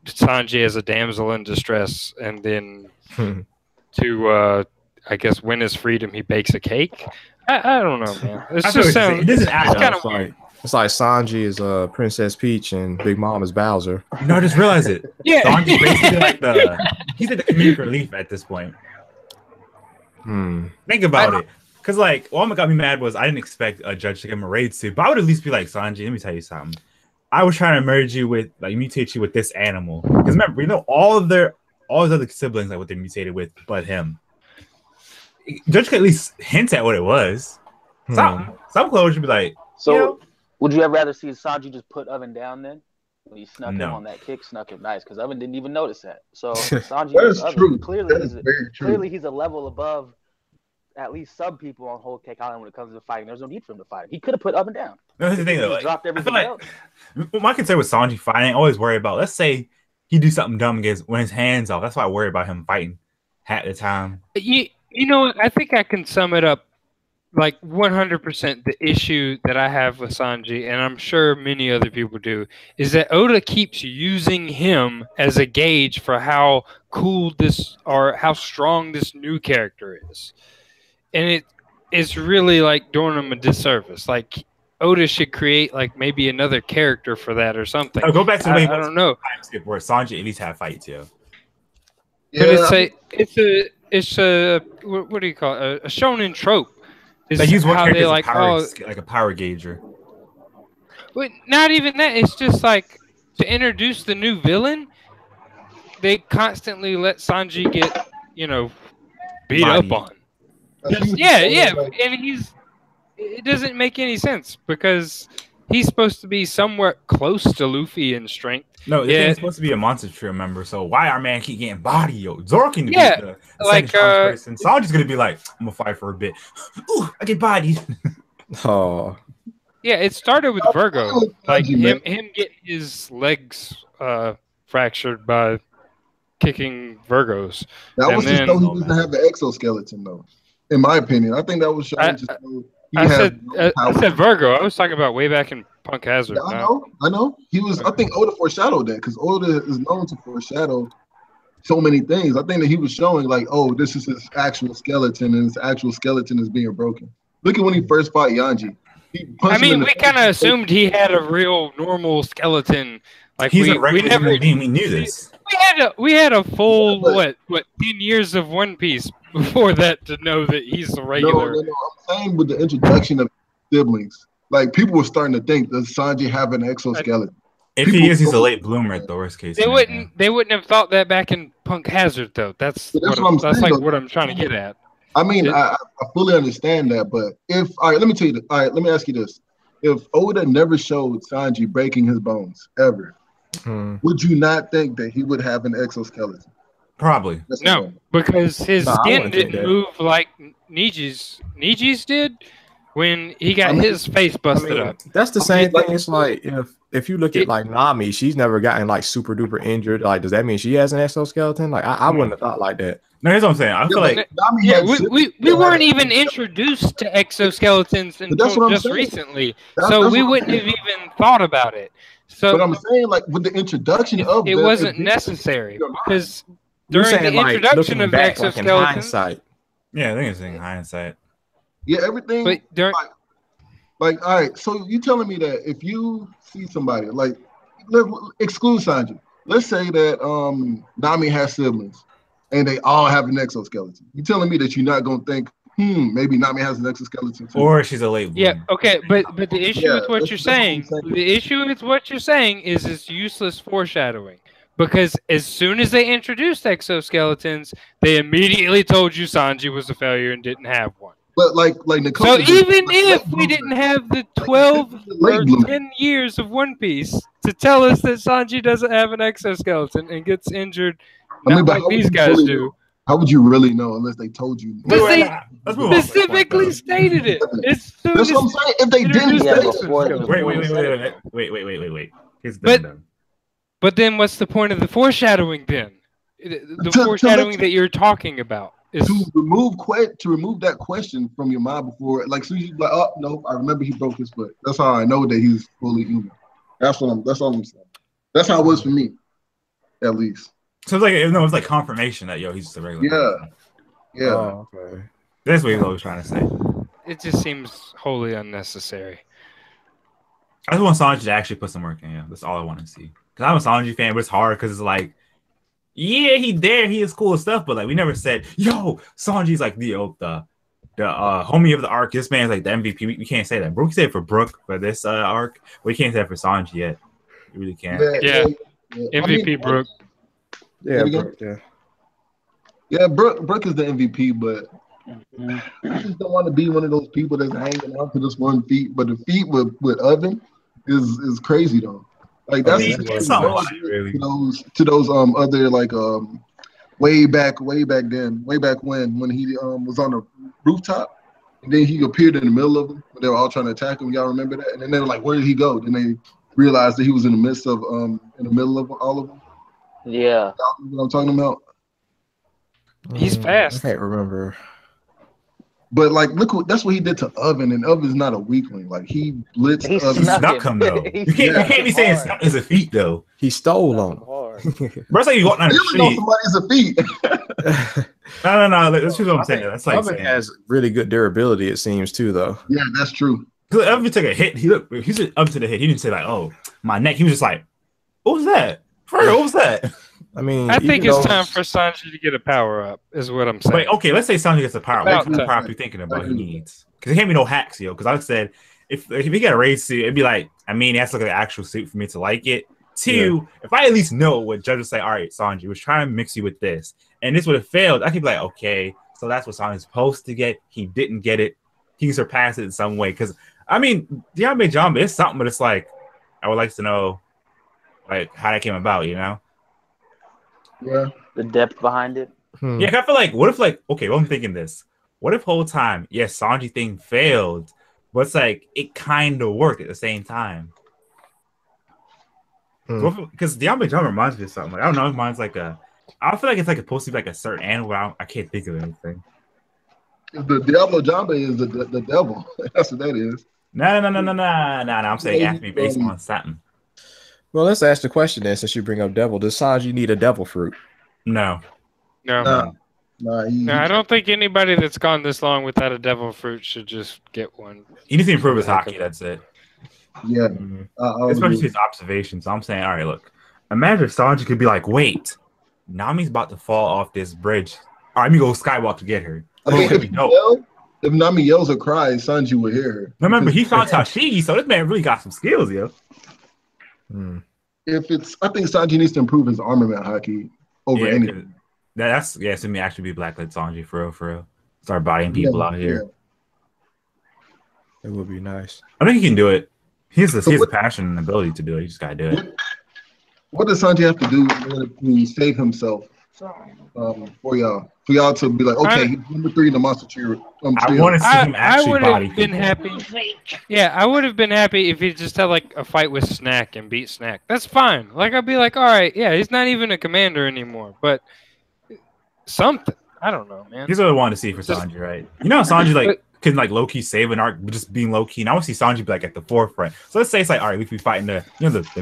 Sanji as a damsel in distress, and then to I guess win his freedom, he bakes a cake. I don't know, man. It doesn't act kind of like it's like Sanji is Princess Peach and Big Mom is Bowser. No, I just realized it. Yeah, Sanji's basically like he's like the comedic relief at this point. Think about it. Because, like, what got me mad was I didn't expect a judge to give him a raid suit, but I would at least be like, Sanji, let me tell you something. I was trying to merge you with, like, mutate you with this animal. Because remember, you know, all his other siblings, like, what they mutated with, but him. Judge could at least hint at what it was. Some clothes should be like, so, you know, would you ever rather see Sanji just put Oven down then? When he snuck him on that kick, snuck him nice, because Oven didn't even notice that. So, Sanji is true. Clearly he's a level above at least some people on Whole Cake Island when it comes to fighting. There's no need for him to fight. He could have put Oven down. That's the thing, though. Dropped everything else. My concern with Sanji fighting, I always worry about, let's say he do something dumb when his hands off. That's why I worry about him fighting half the time. You know, I think I can sum it up like 100%. The issue that I have with Sanji, and I'm sure many other people do, is that Oda keeps using him as a gauge for how cool this or how strong this new character is. And it's really like doing him a disservice. Like, Oda should create like maybe another character for that or something. I'll go back to I don't know. Where Sanji at least had fights, yeah. But it's a what do you call it? A shonen trope. Is they use how they like like a power gauger. But not even that. It's just like to introduce the new villain. They constantly let Sanji get, you know, beat up on. Yeah, and it doesn't make any sense because he's supposed to be somewhat close to Luffy in strength. No, this thing is supposed to be a monster trio member. So why our man keep getting body, yo? Zoro can be the like person. Sanji's gonna be like, I'm gonna fight for a bit. Ooh, I get bodied. Oh. Yeah, it started with Virgo. Like him getting his legs fractured by kicking Virgos. That was just so he doesn't have the exoskeleton, though. In my opinion, I think that was showing just so I said Virgo. I was talking about way back in Punk Hazard. Yeah, I know. He was. I think Oda foreshadowed that because Oda is known to foreshadow so many things. I think that he was showing like, oh, this is his actual skeleton, and his actual skeleton is being broken. Look at when he first fought Yanji. I mean, we kind of assumed he had a real normal skeleton. Like we never we knew this. We had a full what 10 years of One Piece before that to know that he's a regular. No. I'm saying with the introduction of siblings, like people were starting to think, does Sanji have an exoskeleton? If he is, he's a late bloomer at the worst case. They wouldn't have thought that back in Punk Hazard though. That's what I'm trying to get at. I mean, I fully understand that, but let me ask you this: if Oda never showed Sanji breaking his bones ever, would you not think that he would have an exoskeleton? Probably. No, because his skin didn't move like Niji's did when he got his face busted up. That's the same thing. It's like if you look at like Nami, she's never gotten like super duper injured. Like, does that mean she has an exoskeleton? Like, I wouldn't have thought like that. No, here's what I'm saying. I feel like we weren't even introduced to exoskeletons until just recently, so we wouldn't have even thought about it. So, but I'm saying, like, with the introduction of it wasn't necessary because during the introduction of exoskeletons, yeah, I think it's in hindsight. Yeah, everything. But during, all right. So you telling me that if you see somebody, like, exclude Sanji, let's say that Nami has siblings and they all have an exoskeleton. You telling me that you're not gonna think, maybe Nami has an exoskeleton too? Or she's a late bloomer. Yeah, okay, but the issue with what you're saying, is it's useless foreshadowing. Because as soon as they introduced exoskeletons, they immediately told you Sanji was a failure and didn't have one. But like Nicole, so even if we didn't have the 12 or 10 years of One Piece to tell us that Sanji doesn't have an exoskeleton and gets injured, like these guys do. How would you really know unless they told you? Because they specifically stated it. That's what I'm saying. If they didn't wait. But then what's the point of the foreshadowing then? The foreshadowing that you're talking about is to remove that question from your mind before, like, so you like, oh no, I remember he broke his foot. That's how I know that he's fully human. That's all I'm saying. That's how it was for me, at least. So it's like confirmation that he's just a regular person. Yeah. Oh, okay. That's what he's always trying to say. It just seems wholly unnecessary. I just want Sanji to actually put some work in. Yeah, that's all I want to see. Because I'm a Sanji fan, but it's hard because it's like, yeah, he is cool and stuff, but like we never said, yo, Sanji's like the homie of the arc. This man's like the MVP. We can't say that. Brooke said for Brooke for this arc, but we can't say that for Sanji yet. We really can't. Yeah. MVP Brooke. Yeah, Brooke. Yeah, Brooke is the MVP, but I just don't want to be one of those people that's hanging on to this one feat. But the feat with Oven is crazy though. Like that's to those other like way back when he was on the rooftop and then he appeared in the middle of them when they were all trying to attack him. Y'all remember that? And then they were like, "Where did he go?" Then they realized that he was in the midst of in the middle of all of them. Yeah, you know what I'm talking about. He's fast. I can't remember. But like, that's what he did to Oven, and Oven's not a weakling. Like he blitzed Oven. Snuck him though. You can't be saying snuck is a feat though. He stole on him. Bro, it's like you walk down the street. Somebody's a feat. No. That's what I'm saying. That's like Oven has really good durability. It seems too, though. Yeah, that's true. Because Oven took a hit. He's up to the hit. He didn't say like, "Oh, my neck." He was just like, "What was that? What was that?" I mean, I think it's time for Sanji to get a power up, is what I'm saying. Wait, okay, let's say Sanji gets a power up. What's the power up you're thinking about he needs? Because it can't be no hacks, yo. Because I said, if he got a raid suit, it'd be like, I mean, he has to look at the actual suit for me to like it. Two, if I at least know what judges say, all right, Sanji was trying to mix you with this, and this would have failed, I could be like, okay, so that's what Sanji's supposed to get. He didn't get it. He can surpass it in some way. Because I mean, Diamond Jump is something, but it's like I would like to know like how that came about, you know? Yeah. The depth behind it. Yeah, I feel like what if like okay, well I'm thinking this. What if whole time, yes, Sanji thing failed, but it's like it kind of worked at the same time. Because Diamond Jump reminds me of something. Like, I don't know, it reminds like a. I feel like it's like supposed to be like a certain animal. I can't think of anything. The Diablo Jamba is the devil. That's what that is. No. I'm saying ask me based on something. Well, let's ask the question then. Since you bring up devil, does Sanji need a devil fruit? No. No, I don't think anybody that's gone this long without a devil fruit should just get one. He needs to improve his hockey. That's it. Yeah. Especially his observations. So I'm saying, all right, look. Imagine if Sanji could be like, wait, Nami's about to fall off this bridge. All right, let me go skywalk to get her. I think if Nami yells or cries, Sanji will hear her. Remember, he found Tashigi, so this man really got some skills, yo. I think Sanji needs to improve his armament hockey over anything. That's to me actually be Blacklit Sanji for real. Start bodying people out here. It would be nice. I think he can do it. He has the passion and ability to do it. He just gotta do it. What does Sanji have to do to save himself for y'all? For y'all to be like, okay, he's number 3 in the monster tree. I want to see him actually body been happy. Yeah, I would have been happy if he just had like a fight with Snack and beat Snack. That's fine. Like I'd be like, all right, yeah, he's not even a commander anymore, but something. I don't know, man. Here's what I want to see for Sanji, right? You know, how Sanji can like low key save an arc just being low key. And I want to see Sanji be like at the forefront. So let's say it's like, all right, if we fighting the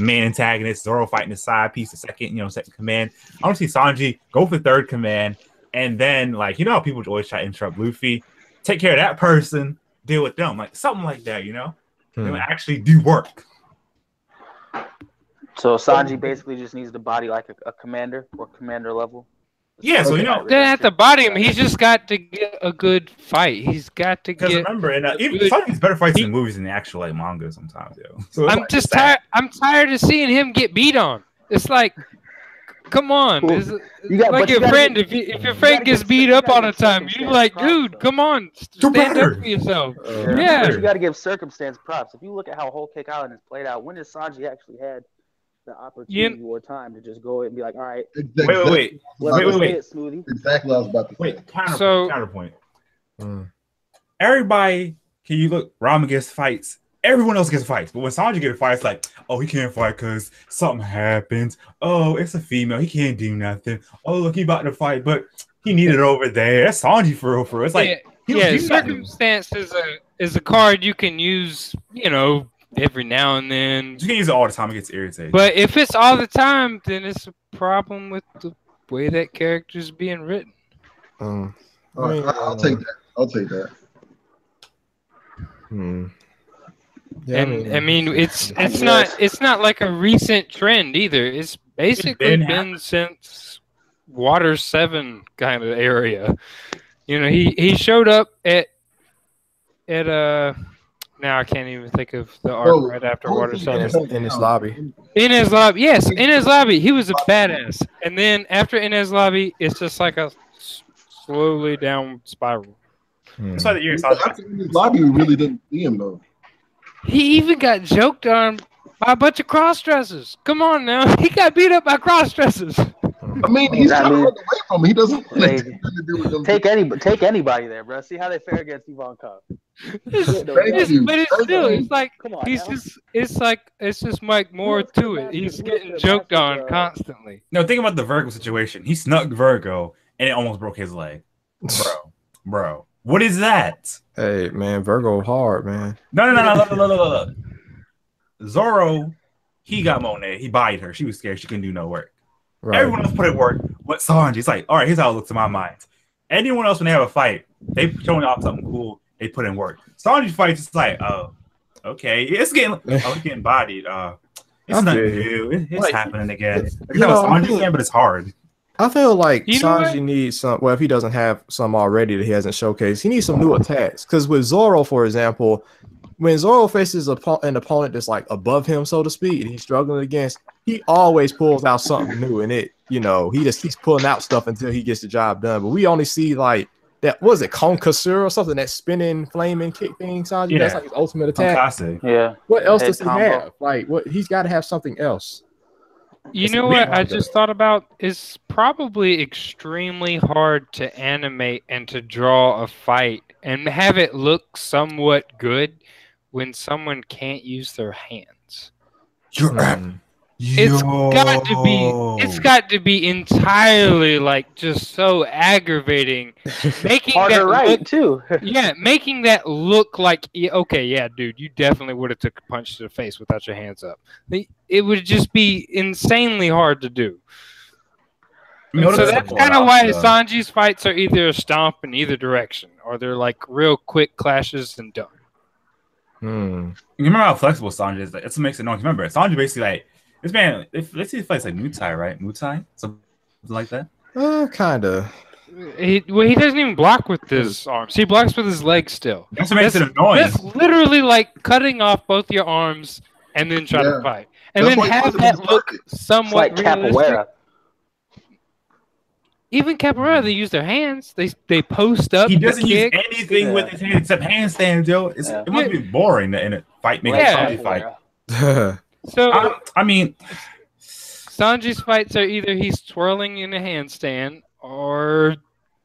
main antagonist, Zoro fighting the side piece, the second command. I want to see Sanji go for third command, and then like how people always try to interrupt Luffy, take care of that person, deal with them, like something like that, They would actually do work. So Sanji basically just needs to body like a commander or commander level. Yeah, so then at the bottom, he's just got to get a good fight. He's got to get. Because remember, and even Sanji's better fights in movies than the actual like manga sometimes, yo. So I'm just tired. I'm tired of seeing him get beat on. It's like, come on, like your friend. If your friend gets beat up all the time, you're like, dude, come on, stand up for yourself. Yeah, you got to give circumstance props. If you look at how Whole Cake Island is played out, when has Sanji actually had the opportunity or time to just go and be like, all right, wait. Smoothie. Exactly what I was about to say. Wait, counterpoint. Everybody, can you look? Ramen gets fights. Everyone else gets fights, but when Sanji gets fights, it's like, oh, he can't fight because something happens. Oh, it's a female. He can't do nothing. Oh, look, he about to fight, but he needed it over there. That's Sanji for real. It's like, circumstance is a card you can use, every now and then. You can use it all the time. It gets irritating. But if it's all the time, then it's a problem with the way that character's being written. I'll take that. Yeah, and I mean it's not like a recent trend either. It's basically been since Water 7 kind of area. He showed up at now I can't even think of the arc right after Water 7. In his lobby. Yes, in his lobby. He was a badass. And then after in his lobby, it's just like a slowly down spiral. That's why after in his lobby, we really didn't see him though. He even got joked on by a bunch of cross-dressers. Come on now. He got beat up by cross-dressers. I mean, he's trying to run away from him. He doesn't want anything to do with them. Take anybody there, bro. See how they fare against Yvonne Cobb. It's like it's just like more to it. He's getting joked on constantly. No, think about the Virgo situation. He snuck Virgo and it almost broke his leg. Bro. What is that? Hey man, Virgo hard, man. No. Zoro, he got Monet. He bodied her. She was scared. She couldn't do no work. Right. Everyone else put in work. But Sanji, it's like, all right, here's how it looks in my mind. Anyone else when they have a fight, they showing off something cool. They put in work. Sanji fights, it's like, oh, okay, it's getting bodied. It's not new. It's happening again. But it's hard. I feel like Sanji needs some. Well, if he doesn't have some already that he hasn't showcased, he needs some new attacks. Because with Zoro, for example, when Zoro faces an opponent that's like above him, so to speak, and he's struggling against, he always pulls out something new. And he just keeps pulling out stuff until he gets the job done. But we only see like was it Concasseur or something, that spinning flaming kick thing, Sanji? Yeah. That's like his ultimate attack. Classic. Yeah. What else Head does he combo. have? Like, what he's got to have something else. You It's know weird what I like that. just thought about? It's probably extremely hard to animate and to draw a fight and have it look somewhat good when someone can't use their hands. It's got to be entirely like just so aggravating, making Harder that right look, too. yeah, making that look like okay, yeah, dude, you definitely would have took a punch to the face without your hands up. It would just be insanely hard to do. So that's kind of why Sanji's fights are either a stomp in either direction, or they're like real quick clashes and done. You remember how flexible Sanji is? That's what makes it known. Remember, Sanji basically like this man. Let's see, he fights like Mutai, right? Mutai, something like that. Kind of. He doesn't even block with his arms. He blocks with his legs still. That's what makes it annoying. That's literally like cutting off both your arms and then try to fight, and then have that look somewhat like capoeira. Even capoeira, they use their hands. They post up. He doesn't use anything with his hands except handstands, Joe. It must be boring in a fight, making a Sanji fight. So I mean, Sanji's fights are either he's twirling in a handstand or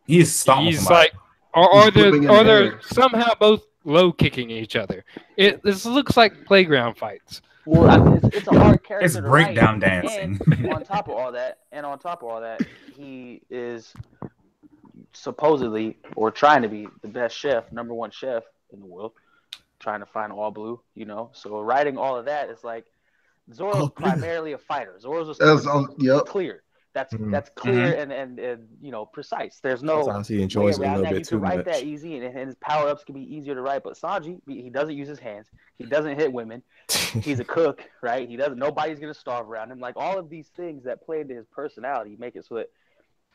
he's stomping like, or they're somehow both low kicking each other. This looks like playground fights. Well, it's a hard character. It's breakdown dancing. And on top of all that, he is supposedly or trying to be the best chef, number one chef in the world, trying to find all blue. You know, so writing all of that is like Zoro's primarily a fighter. Zoro's clear. That's clear and you know, precise. There's no sometimes he enjoys it a little bit too much. You can write that easy, and his power ups can be easier to write. But Sanji, he doesn't use his hands. He doesn't hit women. He's a cook, right? He doesn't. Nobody's gonna starve around him. Like all of these things that play into his personality make it so that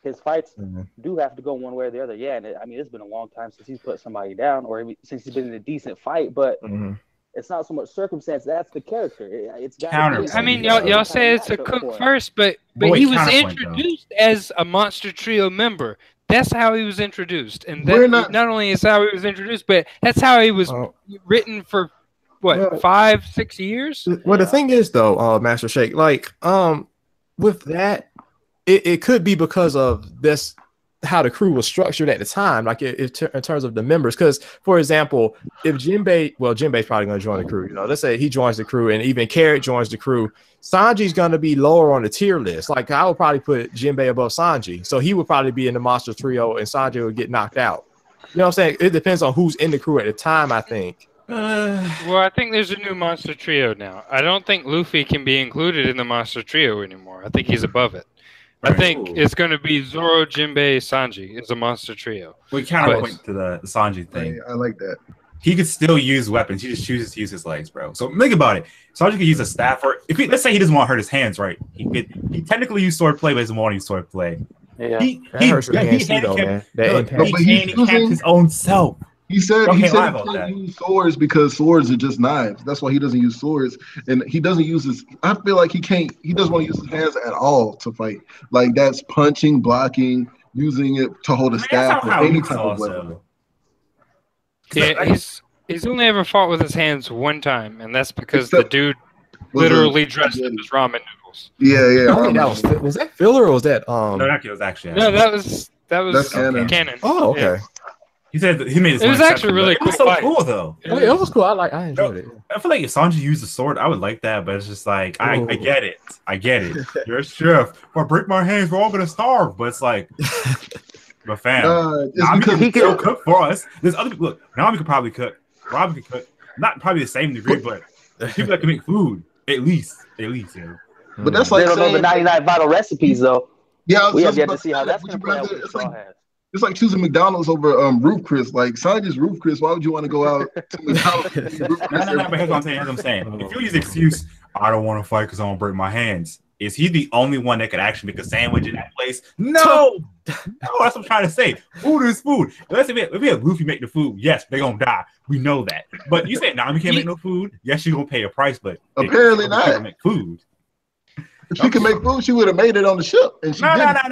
his fights do have to go one way or the other. Yeah, and I mean, it's been a long time since he's put somebody down, or since he's been in a decent fight. But it's not so much circumstance. That's the character. It's counter. I mean, y'all say it's a cook first, but he was introduced as a Monster Trio member. That's how he was introduced, and that not only is how he was introduced, but that's how he was written for what 5-6 years. Well, the thing is, though, Master Shake, like with that, it could be because of this. How the crew was structured at the time, like in terms of the members. Because, for example, if Jinbei's probably going to join the crew. You know, let's say he joins the crew, and even Carrot joins the crew. Sanji's going to be lower on the tier list. Like I would probably put Jinbei above Sanji, so he would probably be in the Monster Trio, and Sanji would get knocked out. You know what I'm saying? It depends on who's in the crew at the time, I think. Well, I think there's a new Monster Trio now. I don't think Luffy can be included in the Monster Trio anymore. I think he's above it. I think it's going to be Zoro, Jinbei, Sanji. It's a Monster Trio. We counterpoint to the Sanji thing. I like that. He could still use weapons. He just chooses to use his legs, bro. So think about it. Sanji could use a staff, or let's say he doesn't want to hurt his hands, right? He technically use swordplay, but he doesn't want to use swordplay. Yeah, he handicapped his own self. He said he can't use swords because swords are just knives. That's why he doesn't use swords, and he doesn't use his. I feel like he doesn't want to use his hands at all to fight. Like that's punching, blocking, using it to hold a staff or any type of weapon. Yeah, he's only ever fought with his hands one time, and that's because the dude literally dressed up as ramen noodles. Yeah. I think was that filler or was that No, that was actually that was canon. Oh, okay. Yeah. He said that he made this. It was actually really cool. It was so cool though. It was cool. I enjoyed it. I feel like if Sanji used a sword, I would like that, but it's just like I get it. You're a chef. If I break my hands, we're all gonna starve. But it's like, but fam, Nami he can cook for us. There's other people. Look, Nami could probably cook. Robin could cook. Not probably the same degree, but people that can make food at least. Yeah. But that's like they don't know the 99 vital recipes though. Yeah, we have yet to see how that's gonna play out with Straw Hats. It's like choosing McDonald's over Roof Chris. Like Sanji's Roof Chris. Why would you want to go out to McDonald's? No, but here's what I'm saying. If you use the excuse, I don't want to fight because I don't break my hands. Is he the only one that could actually make a sandwich in that place? No, that's what I'm trying to say. Food is food. Unless if we have Luffy make the food, yes, they're gonna die. We know that. But you said, we can't make no food. Yes, you're gonna pay a price, but apparently not. Make food. If she could make food, she would have made it on the ship. And she No. didn't. I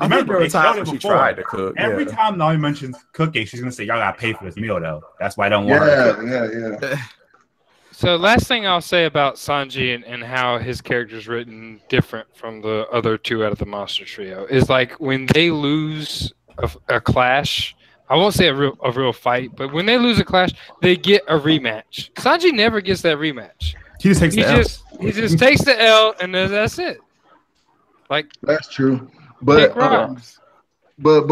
remember there were they showed times it when she before. tried to cook. Every Yeah. time Nami mentions cooking, she's gonna say, "Y'all gotta pay for this meal, though." That's why I don't want her to cook. Yeah. So last thing I'll say about Sanji and how his character's written different from the other two out of the monster trio is like when they lose a clash. I won't say a real fight, but when they lose a clash, they get a rematch. Sanji never gets that rematch. He just takes the L. He just takes the L and that's it. Like That's true. But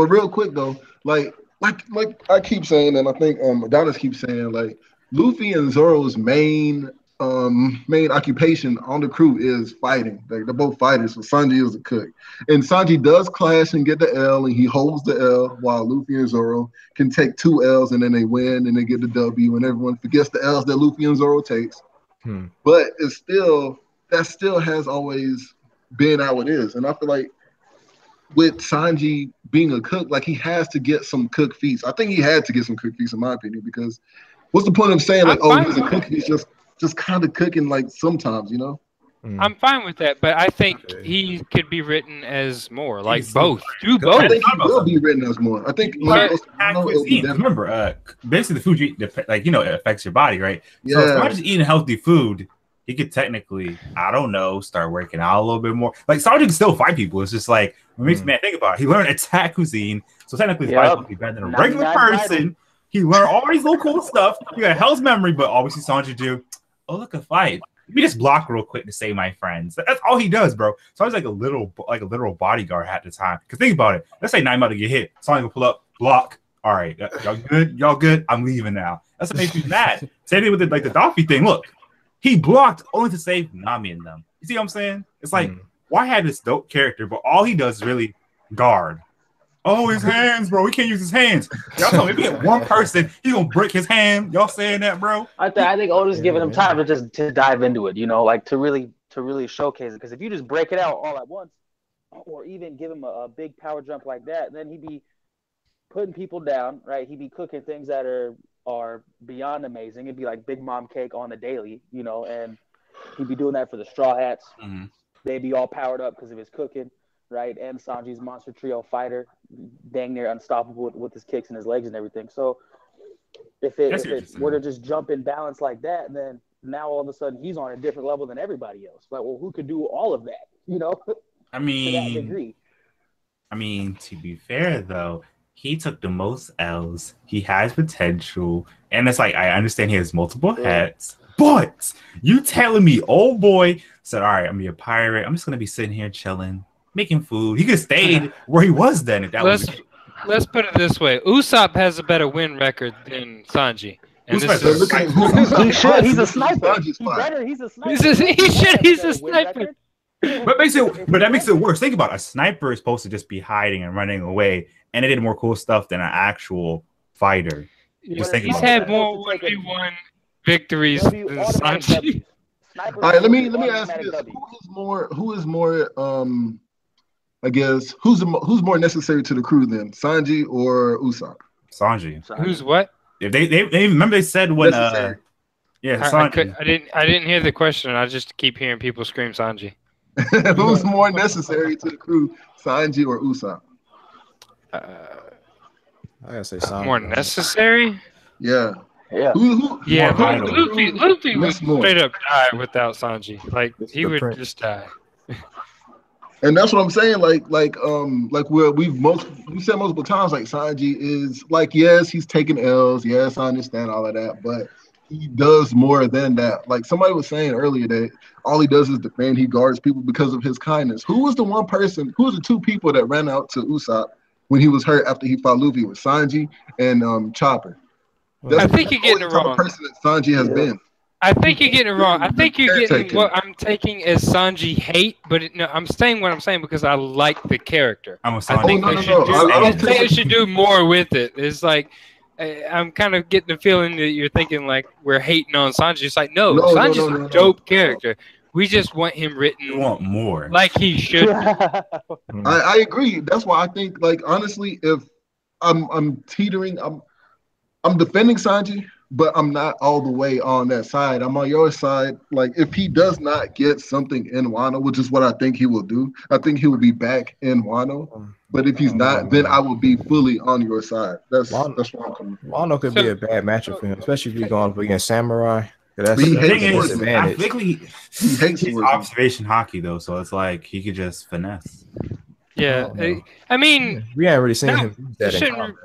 real quick though, like I keep saying, and I think Adonis keeps saying, like Luffy and Zoro's main occupation on the crew is fighting. Like they're both fighters, so Sanji is a cook. And Sanji does clash and get the L, and he holds the L, while Luffy and Zoro can take 2 L's and then they win and they get the W, and everyone forgets the L's that Luffy and Zoro takes. But that still has always been how it is. And I feel like with Sanji being a cook, like he has to get some cook feats. I think he had to get some cook feats, in my opinion, because what's the point of saying like, oh, he's a cook? He's just kind of cooking like sometimes, you know? I'm fine with that, but I think he could be written as more, like both. Do both. I think he will be written as more. I think remember, basically the food you eat, like, it affects your body, right? Yeah. So as much as eating healthy food, he could technically, I don't know, start working out a little bit more. Like Sanji can still fight people. It's just like, it makes me think about it. He learned attack cuisine, so technically his body would be better than a regular person. He learned all these little cool stuff. He got Hell's memory, but all we see Sanji do, oh, look, a fight. Let me just block real quick to save my friends. That's all he does, bro. So I was like a literal bodyguard at the time. Because think about it. Let's say Nine about to get hit. Sanji will pull up, block. All right, y'all good? Y'all good? I'm leaving now. That's what makes me mad. Same thing with the Daffy thing. Look, he blocked only to save Nami and them. You see what I'm saying? It's like, why have this dope character, but all he does is really guard. Oh, his hands, bro. We can't use his hands. Y'all tell me if we get one person, he gonna break his hand. Y'all saying that, bro? I think Oda's giving him time to dive into it, like to really showcase it. Because if you just break it out all at once, or even give him a big power jump like that, then he'd be putting people down, right? He'd be cooking things that are beyond amazing. It'd be like Big Mom cake on the daily, and he'd be doing that for the Straw Hats. They'd be all powered up because of his cooking. Right, and Sanji's monster trio fighter, dang near unstoppable with his kicks and his legs and everything. So if it were to just jump in balance like that, then now all of a sudden he's on a different level than everybody else. Like, well, who could do all of that? I mean, to that degree. To be fair though, he took the most L's. He has potential, and it's like I understand he has multiple hats. But you telling me, old boy said, "All right, I'm gonna be a pirate. I'm just gonna be sitting here chilling." Making food. He could have stayed where he was then. If that let's put it this way: Usopp has a better win record than Sanji. And he's a sniper. He's a sniper. He's a sniper. But that makes it worse. Think about it. A sniper is supposed to just be hiding and running away, and it did more cool stuff than an actual fighter. He's had more 1v1 victories than Sanji. All right, let me ask you this: who is more I guess who's more necessary to the crew then, Sanji or Usopp? Sanji. Who's what? If they remember they said when Sanji. I didn't hear the question. I just keep hearing people scream Sanji. Who's more necessary to the crew, Sanji or Usopp? I gotta say Sanji. More necessary? Yeah. Luffy would straight up die without Sanji. Like he would just die. And that's what I'm saying. Like we said multiple times, like Sanji is like, yes, he's taking L's. Yes, I understand all of that, but he does more than that. Like somebody was saying earlier that all he does is defend. He guards people because of his kindness. Who was the two people that ran out to Usopp when he was hurt after he fought Luffy? It was Sanji and Chopper. I think you're getting it wrong. The person that Sanji has been. I think you're getting it wrong. I think you're getting what I'm taking as Sanji hate, but I'm saying what I'm saying because I like the character. I think they should do more with it. It's like I'm kind of getting the feeling that you're thinking like we're hating on Sanji. It's like Sanji's a dope character. We just want him written. We want more, like he should. I agree. That's why I think, like honestly, if I'm teetering, I'm defending Sanji. but I'm not all the way on that side. I'm on your side. Like, if he does not get something in Wano, which is what I think he will do, I think he will be back in Wano. But if he's not, then I will be fully on your side. That's where I'm coming from. Wano could be a bad matchup for him, especially if he's going up against Samurai. That's He a hates disadvantage. I think He hates he's swords. observation hockey though, so it's like he could just finesse. Yeah, I mean, We haven't really seen No, him use that in shouldn't- combat.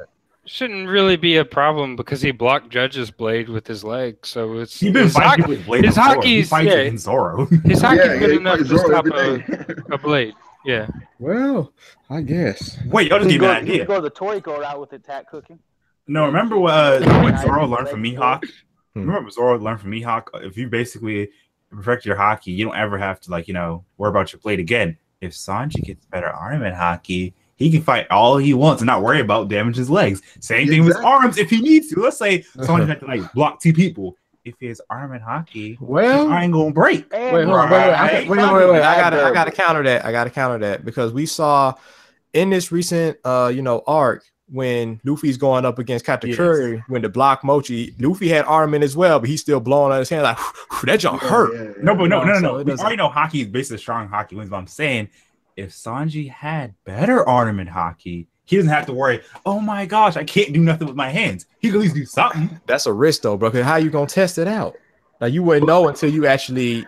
shouldn't really be a problem because he blocked Judge's blade with his leg. So it's He's been his fighting hockey- with Blade his before. He hockey's- fights yeah. against Zoro. His hockey's Yeah, good he enough fights to Zoro stop every day. a blade. Yeah. Well, I guess. Wait, y'all just He gave me an could idea. go the Toriko route with attack cooking. No, remember what Zoro learned from Mihawk? Remember what Zoro learned from Mihawk? If you basically perfect your hockey, you don't ever have to worry about your blade again. If Sanji gets better armament hockey, he can fight all he wants and not worry about damaging his legs. Same thing with arms if he needs to. Let's say Sanji had to block 2 people. If he has armament hockey, Well, I ain't gonna break. And Wait, hold on, right. wait. I gotta counter that. I gotta counter that because we saw in this recent arc when Luffy's going up against Katakuri when the block Mochi, Luffy had armament as well, but he's still blowing out his hand like that jump hurt. Yeah. No. We doesn't- already know hockey is basically strong hockey wins, but I'm saying if Sanji had better armament hockey, he doesn't have to worry, oh my gosh, I can't do nothing with my hands. He can at least do something. That's a risk though, bro. Cause how you gonna test it out? Like you wouldn't know until you actually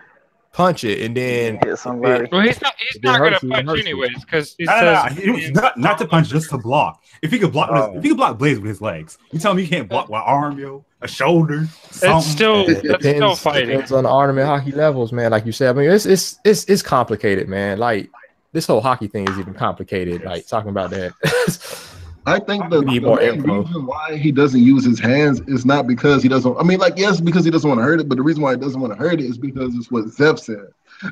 punch it and then Hit somebody. Well, he's not going to punch anyways because he says Not to punch, just to block. If he could block, if he could block blades with his legs, you tell me you can't block one arm, a shoulder. it's still fighting. Depends on the armament hockey levels, man. Like you said, I mean, it's complicated, man. Like this whole hockey thing is even complicated. Like talking about that. I think the need main more info. reason why he doesn't use his hands is not because he doesn't. I mean, yes, because he doesn't want to hurt it. But the reason why he doesn't want to hurt it is because it's what Zep said.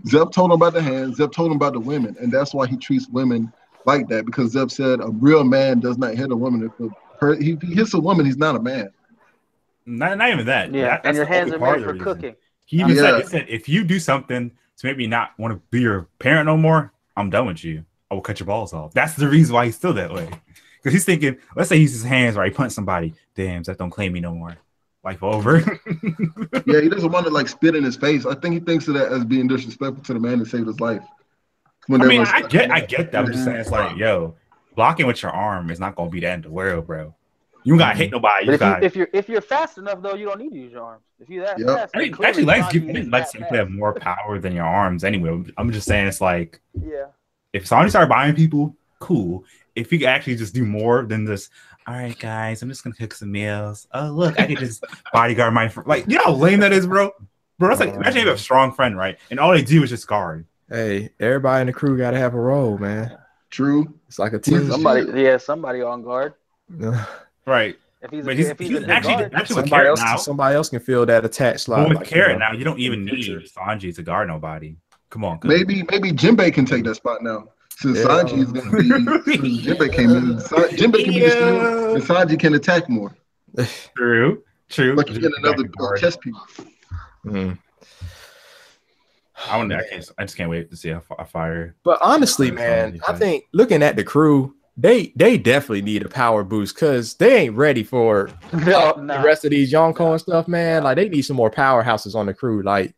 Zep told him about the hands. Zep told him about the women, and that's why he treats women like that. Because Zep said a real man does not hit a woman. If he hits a woman, he's not a man. Not even that. Yeah, That's and your the hands only are part made of for the reason. cooking. He even Yeah. said if you do something to make me not want to be your parent no more, I'm done with you. I will cut your balls off. That's the reason why he's still that way. Because he's thinking, let's say he uses his hands or he punched somebody. Damn, that don't claim me no more. Life over. Yeah, he doesn't want to spit in his face. I think he thinks of that as being disrespectful to the man that saved his life. I get that. I'm just saying, it's like, blocking with your arm is not gonna be the end of the world, bro. You don't gotta hit nobody. But if you're fast enough though, you don't need to use your arms. If you're that fast, then clearly Actually, legs Sanji is legs that seem to have more power than your arms anyway. I'm just saying, it's like Yeah. if Sanji started buying people, cool. If you could actually just do more than this, all right, guys, I'm just gonna cook some meals. Oh, look, I could just bodyguard my friend. Like, you know how lame that is, bro? Bro, that's like, imagine you have a strong friend, right? And all they do is just guard. Hey, everybody in the crew got to have a role, man. True. It's like a team. Somebody on guard. Right. If he's But if he's a actually guard, with Carrot now. Somebody else can fill that attached slot. But with like, Carrot now, you don't even need Sanji to guard nobody. Come on. Maybe Jinbei can take that spot now. Since Sanji is going to be, since Jinbei came in, Jinbei can be the steal, and Sanji can attack more. True. Like he's getting another chess piece. I just can't wait to see a fire. But honestly, man, I think looking at the crew, they definitely need a power boost because they ain't ready for the rest of these Yonko and stuff, man. Like they need some more powerhouses on the crew. Like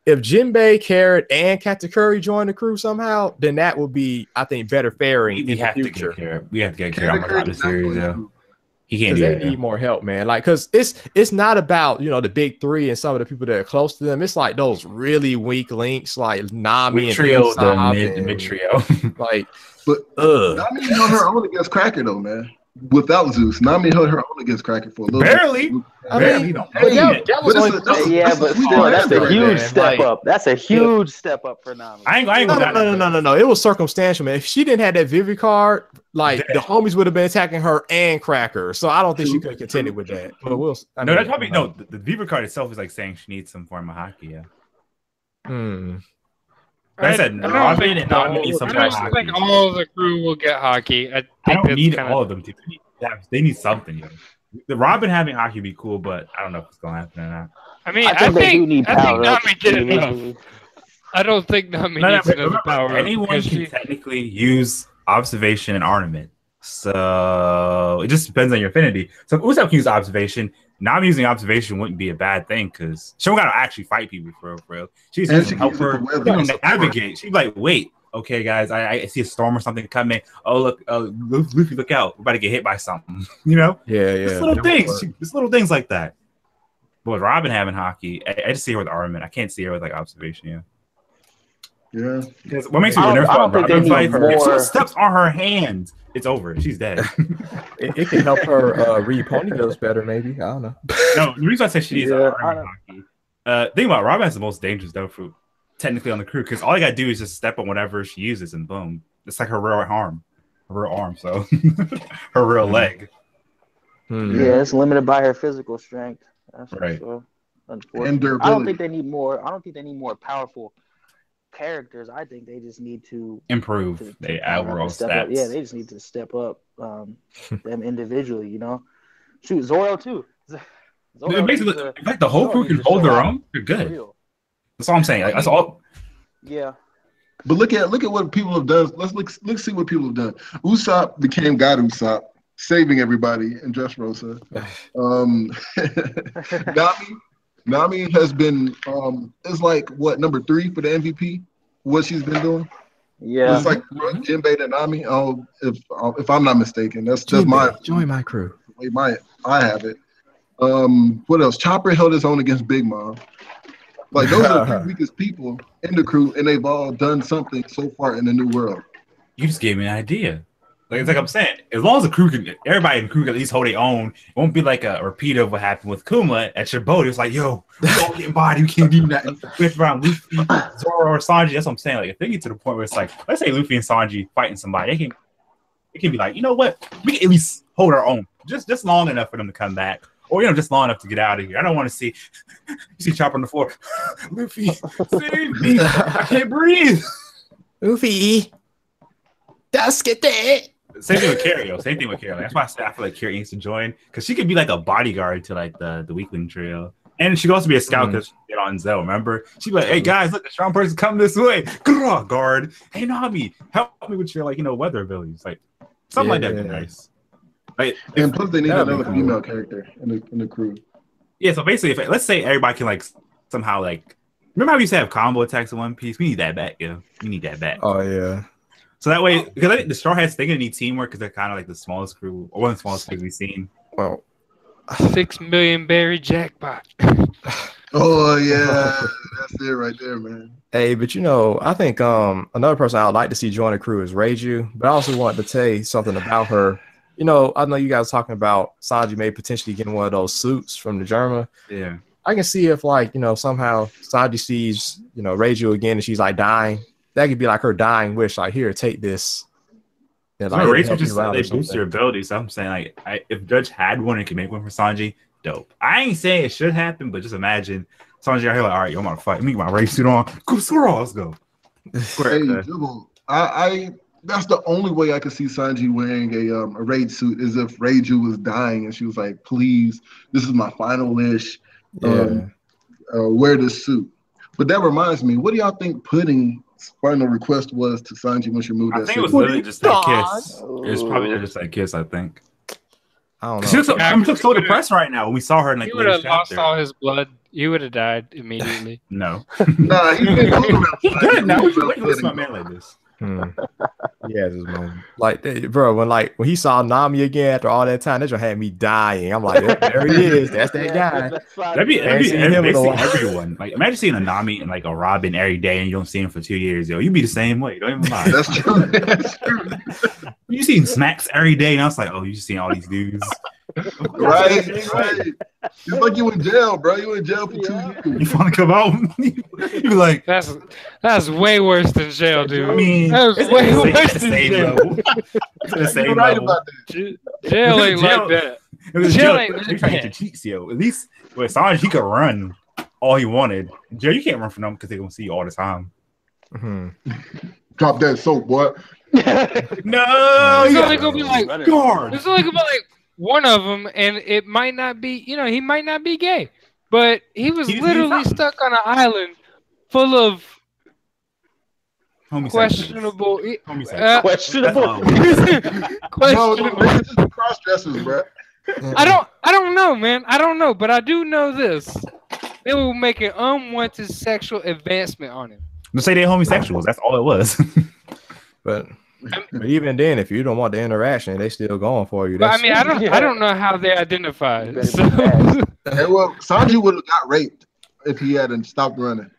if Jinbei, Carrot, and Katakuri join the crew somehow, then that would be, I think, better faring We in have the to future. get Carrot. We have to get Carrot on the series, though. He can't do They that. need more help, man. Like, cause it's not about the big three and some of the people that are close to them. It's like those really weak links, like Nami and trio, the Usopp mid trio. like, But Nami held her own against Cracker though, man. Without Zeus, Nami held her own against Cracker for a little Barely. bit. Barely. that was That's but still, that's a huge man. step Like, up. That's a huge step up for Nami. I ain't gonna No. It was circumstantial, man. If she didn't have that Vivi card, like the homies would have been attacking her and Cracker. So I don't think she could have continued with that. But that's probably the Viva card itself is like saying she needs some form of hockey. Yeah. I said I don't think hockey. all the crew will get hockey. I don't need all of them to. They need something. The Robin having hockey would be cool, but I don't know if it's gonna happen or not. I mean, I think they do need power. Nami did enough. I don't think Nami needs another power. Anyone can technically use observation and ornament. So it just depends on your affinity. So Usopp can use observation, Not using observation wouldn't be a bad thing because she don't gotta actually fight people for real. She's to help her navigate. She'd be like, wait, okay, guys, I see a storm or something coming. Oh, look, Luffy, look out. We're about to get hit by something. You know? Yeah. Just little things. Just little things like that. But with Robin having hockey, I just see her with armament. I can't see her with like observation, Yeah. Because what makes me nervous about Robin fights, if someone steps on her hand, it's over. She's dead. it can help her read ponytails better, maybe. I don't know. No, the reason I say she needs armament hockey. Think about it, Robin has the most dangerous devil fruit technically on the crew because all you gotta do is just step on whatever she uses and boom. It's like her real arm, so her real leg. Yeah, it's limited by her physical strength. That's right. Sure. Unfortunately, I don't think they need more powerful characters. I think they just need to improve. They overall stats. Yeah, they just need to step up them individually. You know, shoot Zoro too. Basically, like the whole crew can hold their own. They're good. That's all I'm saying. Like, that's all. Yeah. But look at what people have done. Let's see what people have done. Usopp became God Usopp, saving everybody in Dressrosa. Nami has been is like what number 3 for the MVP. What she's been doing. Yeah. It's like Jinbei and Nami. Oh, if I'm not mistaken, that's my join my crew. I have it. What else? Chopper held his own against Big Mom. Like those are the 3 weakest people in the crew, and they've all done something so far in the new world. You just gave me an idea. Like it's like I'm saying, as long as the crew can, everybody in the crew can at least hold their own. It won't be like a repeat of what happened with Kuma at your boat. It's like, yo, we all getting bodied, we can't do nothing. We have to around Luffy, Zoro, or Sanji. That's what I'm saying. Like if they get to the point where it's like, let's say Luffy and Sanji fighting somebody, it can be like, you know what, we can at least hold our own, just long enough for them to come back. Or, just long enough to get out of here. I don't want to see you see Chopper on the floor. Luffy, save me. I can't breathe. Luffy, just get there. Same thing with Carrie, That's why I said I feel like Carrie needs to join. Because she could be like a bodyguard to like the Weakling trio. And she could also be a scout because she get on Zell, remember? She'd be like, hey guys, look, a strong person coming this way. Guard. Hey Nami, help me with your weather abilities. Like something like that would be nice. Like, and plus, they need another female character in the crew. Yeah, so basically, let's say everybody can somehow remember how we used to have combo attacks in One Piece? We need that back, We need that back. Oh yeah. So that way, because I think the Straw Hats they're gonna need teamwork because they're kind of like the smallest crew or one of the smallest crews we've seen. Well, 6 million berry jackpot. Oh yeah, that's it right there, man. Hey, but I think another person I would like to see join the crew is Reiju. But I also wanted to say something about her. I know you guys talking about Sanji may potentially getting one of those suits from the Germa. Yeah. I can see if somehow Sanji sees, Reiju again and she's like dying. That could be like her dying wish, like, here, take this. And Reiju just they boost your abilities. So I'm saying if Judge had one and could make one for Sanji, dope. I ain't saying it should happen, but just imagine Sanji out here like, all right, I'm gonna fight. Let me get my race suit on. Go Squirrel, let's go. Hey, that's the only way I could see Sanji wearing a raid suit is if Reiju was dying and she was like, please, this is my final wish. Wear this suit. But that reminds me, what do y'all think Pudding's final request was to Sanji when she moved that suit? I think it was literally just that kiss. It was probably just that kiss, I think. I don't know. I'm just so depressed right now when we saw her in he would have lost all his blood. He would have died immediately. No. Nah, he's been talking about He's good now. We can listen to my man like this. Yeah, this moment. Like, bro, when he saw Nami again after all that time, that just had me dying. I'm like, there he is. That's that guy. That'd be everyone. Like, imagine seeing a Nami and a Robin every day, and you don't see him for 2 years. You'd be the same way. Don't even lie. That's true. That's true. You seen Smacks every day, and I was like, oh, you just seen all these dudes. Right. It's like you in jail, bro. You in jail for 2 years. You finally come out. You be like, that's way worse than jail, dude. I mean, that's way worse than jail. It's the same right level. about that. Jail ain't like that. It was Jail jail. ain't They trying to get your cheeks, yo. At least with Sanji, he could run all he wanted. Jail, you can't run from them because they're gonna see you all the time. Drop that soap, boy. No, it's only gonna be like guard. It's only gonna be like one of them, and it might not be. He might not be gay, but he was literally stuck on an island full of questionable. Questionable. No, it's just cross dressers, bro. I don't know, man. I don't know, but I do know this. They will make an unwanted sexual advancement on him. Just say they're homosexuals. That's all it was. But even then, if you don't want the interaction, they still going for you. But I mean, I don't know how they identify. So. Hey, well, Sanji would have got raped if he hadn't stopped running.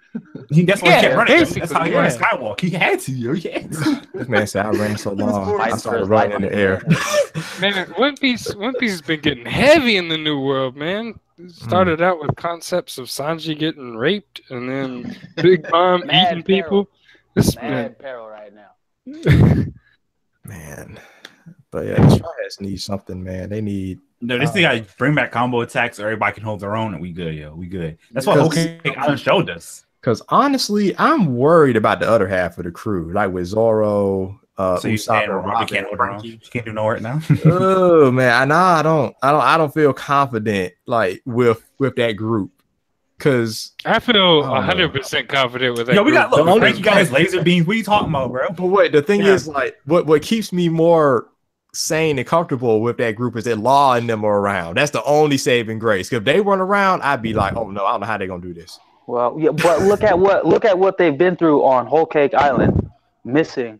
That's why he kept running. Basically, That's how he ran Skywalk. He had to, yo. He had to. This man said, I ran so long, I started running in the air. Man, One Piece has been getting heavy in the New World, man. It started out with concepts of Sanji getting raped, and then Big Mom eating people. This mad peril right now. Man, but yeah, the Straw Hats need something, man. They need. No, this thing gotta bring back combo attacks so everybody can hold their own, and we good, yo. We good. That's what Whole Cake Island showed us. Because honestly, I'm worried about the other half of the crew, like with Zoro. So you saying Robin can't hold her own? She can't do no work now. Oh man, I don't feel confident like with that group. Cause I feel 100% confident with that. Yo, we got group. look, you guys laser beams. What are you talking about, bro? But wait, the thing is, like, what keeps me more sane and comfortable with that group is that Law and them are around. That's the only saving grace. Cause if they weren't around, I'd be like, oh no, I don't know how they're gonna do this. Well, yeah, but look at what they've been through on Whole Cake Island, missing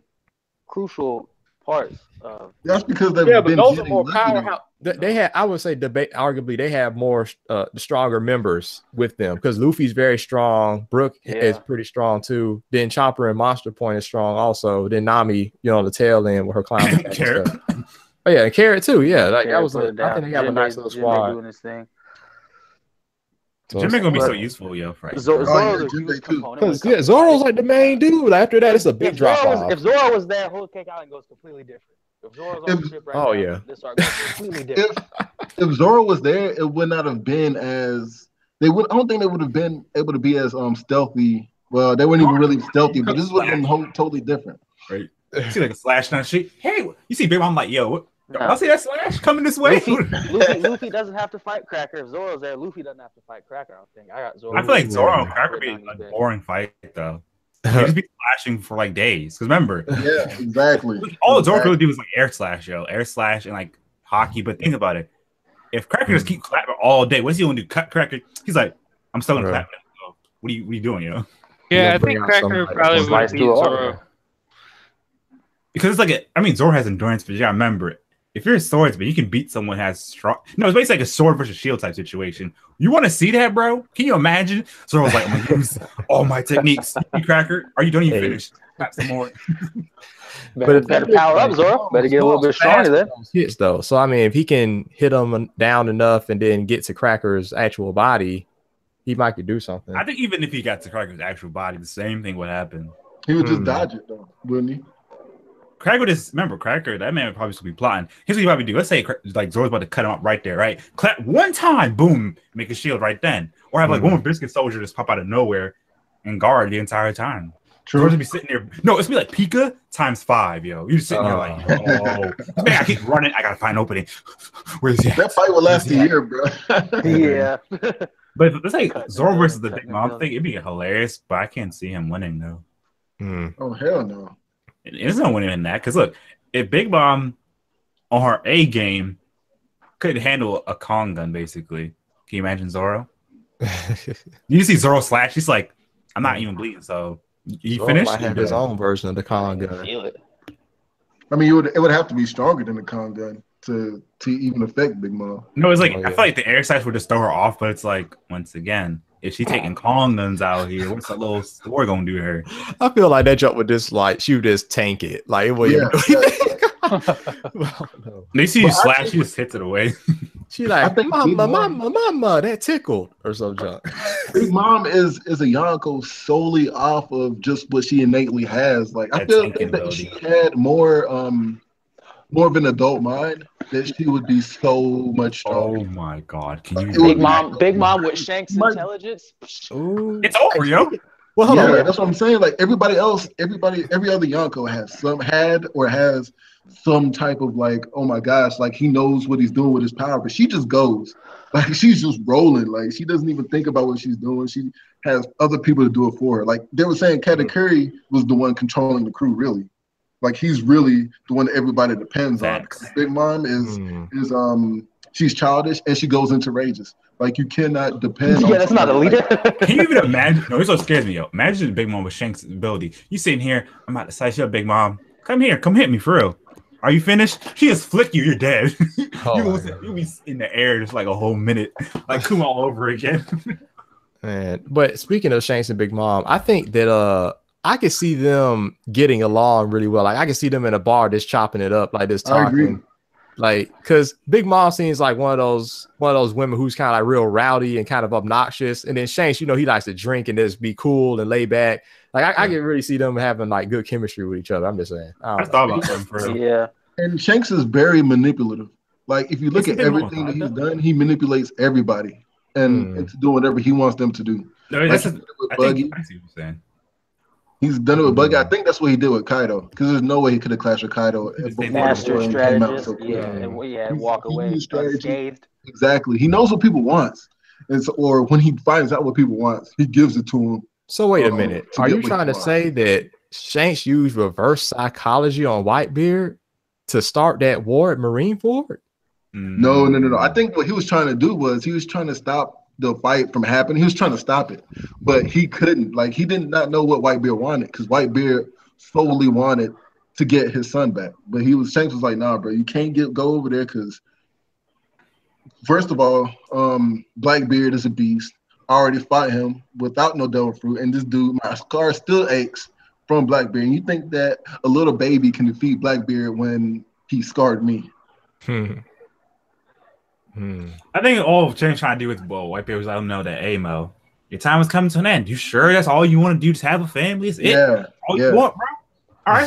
crucial parts of. That's because they've but been those are getting more lucky. powerhouse. They had, I would say, arguably they have more the stronger members with them because Luffy's very strong. Brooke is pretty strong too. Then Chopper and Monster Point is strong also. Then Nami, on the tail end with her clown. Carrot. Oh yeah, and Carrot too. Yeah, like that was. I think down. they have a nice little squad. doing his thing. Jimmy gonna be so useful, yo. Right? Zoro's a huge component. Yeah, Zoro's like the main dude. After that, it's a big drop off. If Zoro was there, Whole Cake Island goes completely different. If Zoro's on the ship right now, this arc goes completely different. If Zoro was there, it would not have been as they would. I don't think they would have been able to be as stealthy. Well, they weren't even really stealthy, but this would have been totally different. Right? You see like a slash on shit. Hey, you see Big Mom like, yo, what? I see that slash coming this way. Luffy doesn't have to fight Cracker. If Zoro's there, Luffy doesn't have to fight Cracker. I don't think. I got Zoro. I feel like Zoro and Cracker be a boring fight though. They just be slashing for like days. Because remember, yeah, exactly. All Zoro really do is like air slash, yo, air slash and like hockey. But think about it. If Cracker just keep clapping all day, what's he gonna do? Cut Cracker. He's like, I'm still gonna clap. What are you doing, yo? Yeah, I think Cracker probably would beat Zoro. Because it's like Zoro has endurance, but you gotta remember it. If you're a swordsman, you can beat someone who has strong. No, it's basically like a sword versus shield type situation. You want to see that, bro? Can you imagine? Zoro's like, I'm gonna use all my techniques. You Cracker, are you done? You finished? Got some more. Better power up, Zoro. Better get a little bit stronger then. Hits though, so I mean, if he can hit them down enough and then get to Cracker's actual body, he might could do something. I think even if he got to Cracker's actual body, the same thing would happen. He would just dodge it though, wouldn't he? Cracker Cracker, that man would probably still be plotting. Here's what he probably do. Let's say like Zoro's about to cut him up right there, right? Clap one time, boom, make a shield right then. Or have like one more biscuit soldier just pop out of nowhere and guard the entire time. True. Zoro's be sitting there. No, it's be like Pika times 5, yo. You're just sitting there like, oh man, I keep running. I gotta find an opening. Where's he at? That fight will last a year, bro. Yeah. But let's say Zoro versus the Big Mom thing, it'd be hilarious, but I can't see him winning though. Oh hell no. There's no winning in that because look, if Big Mom on her A game could handle a Kong gun, basically, can you imagine Zoro? You see Zoro slash, he's like, I'm not even bleeding, so he finished. Might have his own version of the Kong gun. I mean, it would have to be stronger than the Kong gun to even affect Big Mom. No, it's like I feel like the air slash would just throw her off, but it's like once again, if she taking Kong guns out here, what's that little sword gonna do to her? I feel like that jump would just like she would just tank it. Like it wouldn't They see you slash, she just hits it away. She like, mama, that tickled or some junk. Big Mom is a Yonko solely off of just what she innately has. Like I feel like that she had more of an adult mind, that she would be so much stronger. Oh my god! Can you Big Mom with Shank's intelligence? Ooh. It's over, yo. Well, hold on. That's what I'm saying. Like every other Yonko has some type of like, oh my gosh, like he knows what he's doing with his power, but she just goes. Like she's just rolling. Like she doesn't even think about what she's doing. She has other people to do it for her. Like they were saying, Katakuri was the one controlling the crew, really. Like he's really the one that everybody depends on. Big Mom is she's childish, and she goes into rages. Like you cannot depend. Yeah, that's not a leader. Can you even imagine? No, this what scares me, yo. Imagine Big Mom with Shank's ability. You sitting here, I'm about to size you up, Big Mom. Come here, come hit me for real. Are you finished? She just flick you, you're dead. You'll be in the air just like a whole minute, like come all over again. Man, but speaking of Shanks and Big Mom, I think that I could see them getting along really well. Like I could see them in a bar just chopping it up, like this talking. Like, because Big Mom seems like one of those women who's kind of like real rowdy and kind of obnoxious, and then Shanks, he likes to drink and just be cool and lay back. Like I can really see them having like good chemistry with each other. I'm just saying. I thought about them for real. Yeah. And Shanks is very manipulative. Like if you look at everything that he's done, he manipulates everybody and into doing whatever he wants them to do. No, like I see what you're saying. He's done it with Buggy. I think that's what he did with Kaido, because there's no way he could have clashed with Kaido. Master strategist, walk away unscathed. Exactly. He knows what people want, or when he finds out what people want, he gives it to them. So wait a minute. Are you trying to say that Shanks used reverse psychology on Whitebeard to start that war at Marineford? No. I think what he was trying to do was he was trying to stop the fight from happening. He was trying to stop it, but he couldn't. Like he did not know what Whitebeard wanted, because Whitebeard solely wanted to get his son back. But Shanks was like, nah, bro, you can't go over there, because first of all, Blackbeard is a beast. I already fought him without no devil fruit, and this dude, my scar still aches from Blackbeard. And you think that a little baby can defeat Blackbeard when he scarred me? I think all James trying to do with Whitebeard was let him know that, hey, Mo, your time is coming to an end. You sure that's all you want to do? Just have a family? Is it? Yeah. All you want, bro? All right, I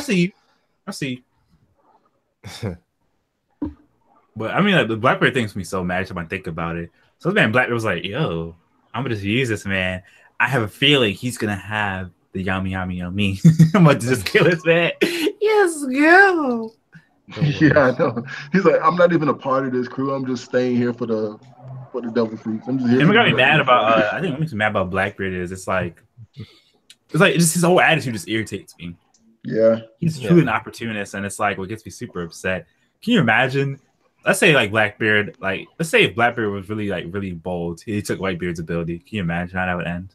see you. But I mean, like, the Blackbeard thing's me so mad every time I think about it. So this man Blackbeard was like, yo, I'm gonna just use this man. I have a feeling he's gonna have the yummy. I'm gonna just kill this man. Yes, go. Yeah, I know. He's like, I'm not even a part of this crew. I'm just staying here for the devil fruits. I'm just here. And what got me mad about I think what makes me mad about Blackbeard is it's just his whole attitude just irritates me. Yeah. He's truly an opportunist, and it's like what gets me super upset. Can you imagine? Let's say like Blackbeard, let's say if Blackbeard was really bold, he took Whitebeard's ability. Can you imagine how that would end?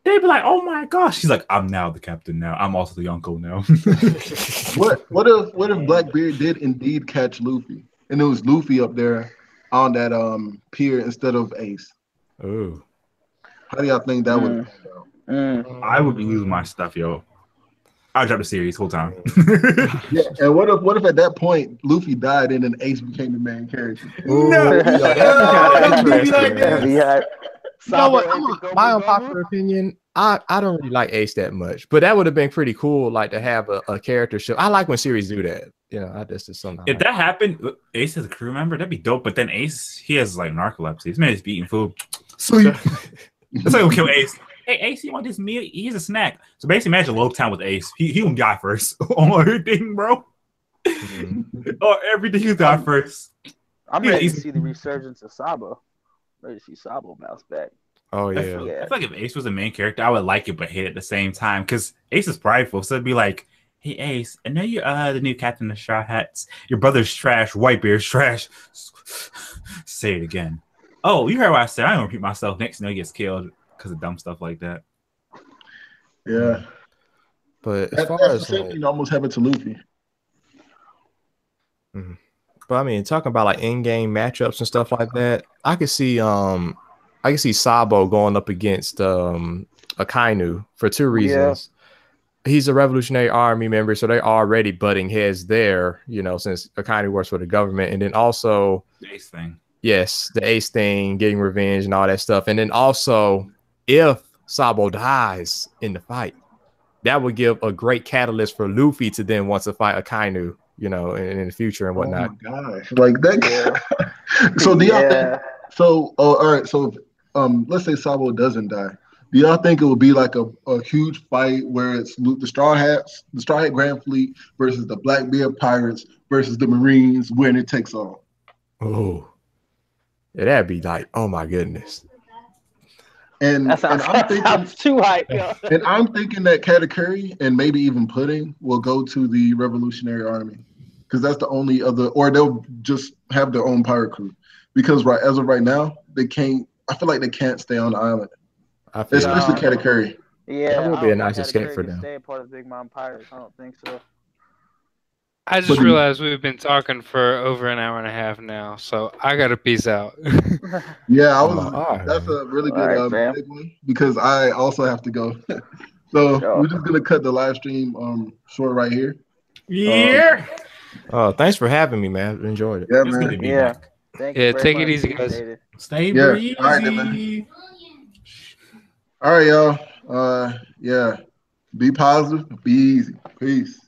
They'd be like, "Oh my gosh!" He's like, "I'm now the captain. Now I'm also the uncle now." What if Blackbeard did indeed catch Luffy, and it was Luffy up there on that pier instead of Ace? Oh, how do y'all think that would? I would be losing my stuff, yo. I'll drop the series whole time. Yeah, and what if at that point Luffy died and then Ace became the main character? My unpopular opinion, I don't really like Ace that much, but that would have been pretty cool, like to have a character show. I like when series do that. That's just something. If that happened, Ace as a crew member, that'd be dope. But then Ace, he has like narcolepsy. This man is eating food. Sleep. That's why we'll kill Ace. Hey, Ace, you want this meal? He's a snack. So basically, imagine Low Town with Ace. He won't die first on everything, bro. Oh, everything you die first. I'm ready to see the resurgence of Sabo. Ready to see Sabo bounce back. Oh yeah. I feel like if Ace was the main character, I would like it, but hate it at the same time, because Ace is prideful. So it'd be like, hey Ace, I know you're the new captain of Straw Hats. Your brother's trash. Whitebeard's trash. Say it again. Oh, you heard what I said. I don't repeat myself. Next thing he gets killed because of dumb stuff like that. Yeah. But as far as the same thing almost happened to Luffy. But I mean, talking about like in-game matchups and stuff like that, I could see Sabo going up against Akainu for two reasons. Yeah. He's a Revolutionary Army member, so they're already butting heads there, since Akainu works for the government. And then also the Ace thing. Yes, the Ace thing, getting revenge and all that stuff. And then also, if Sabo dies in the fight, that would give a great catalyst for Luffy to then want to fight Akainu, in the future and whatnot. Oh my gosh, like that. So do y'all think? So, all right. So, let's say Sabo doesn't die. Do y'all think it would be like a huge fight where it's the Straw Hat Grand Fleet versus the Blackbeard Pirates versus the Marines, winner it takes all? Oh. Yeah, that'd be like, oh my goodness. And that sounds too hype. And I'm thinking that Katakuri and maybe even Pudding will go to the Revolutionary Army, because that's the only other, or they'll just have their own pirate crew because as of right now, they can't. I feel like they can't stay on the island, especially Katakuri. Yeah, that would be a nice escape for them. Stay a part of Big Mom Pirates. I don't think so. I just realized we've been talking for over an hour and a half now, so I gotta peace out. Yeah, that's a really good segue because I also have to go. So we're just gonna cut the live stream short right here. Yeah. Thanks for having me, man. I enjoyed it. Yeah, It's man. good to be back. Thank you take much. it easy, guys. Stay breezy. All right, man. All right, y'all. Yeah. Be positive. Be easy. Peace.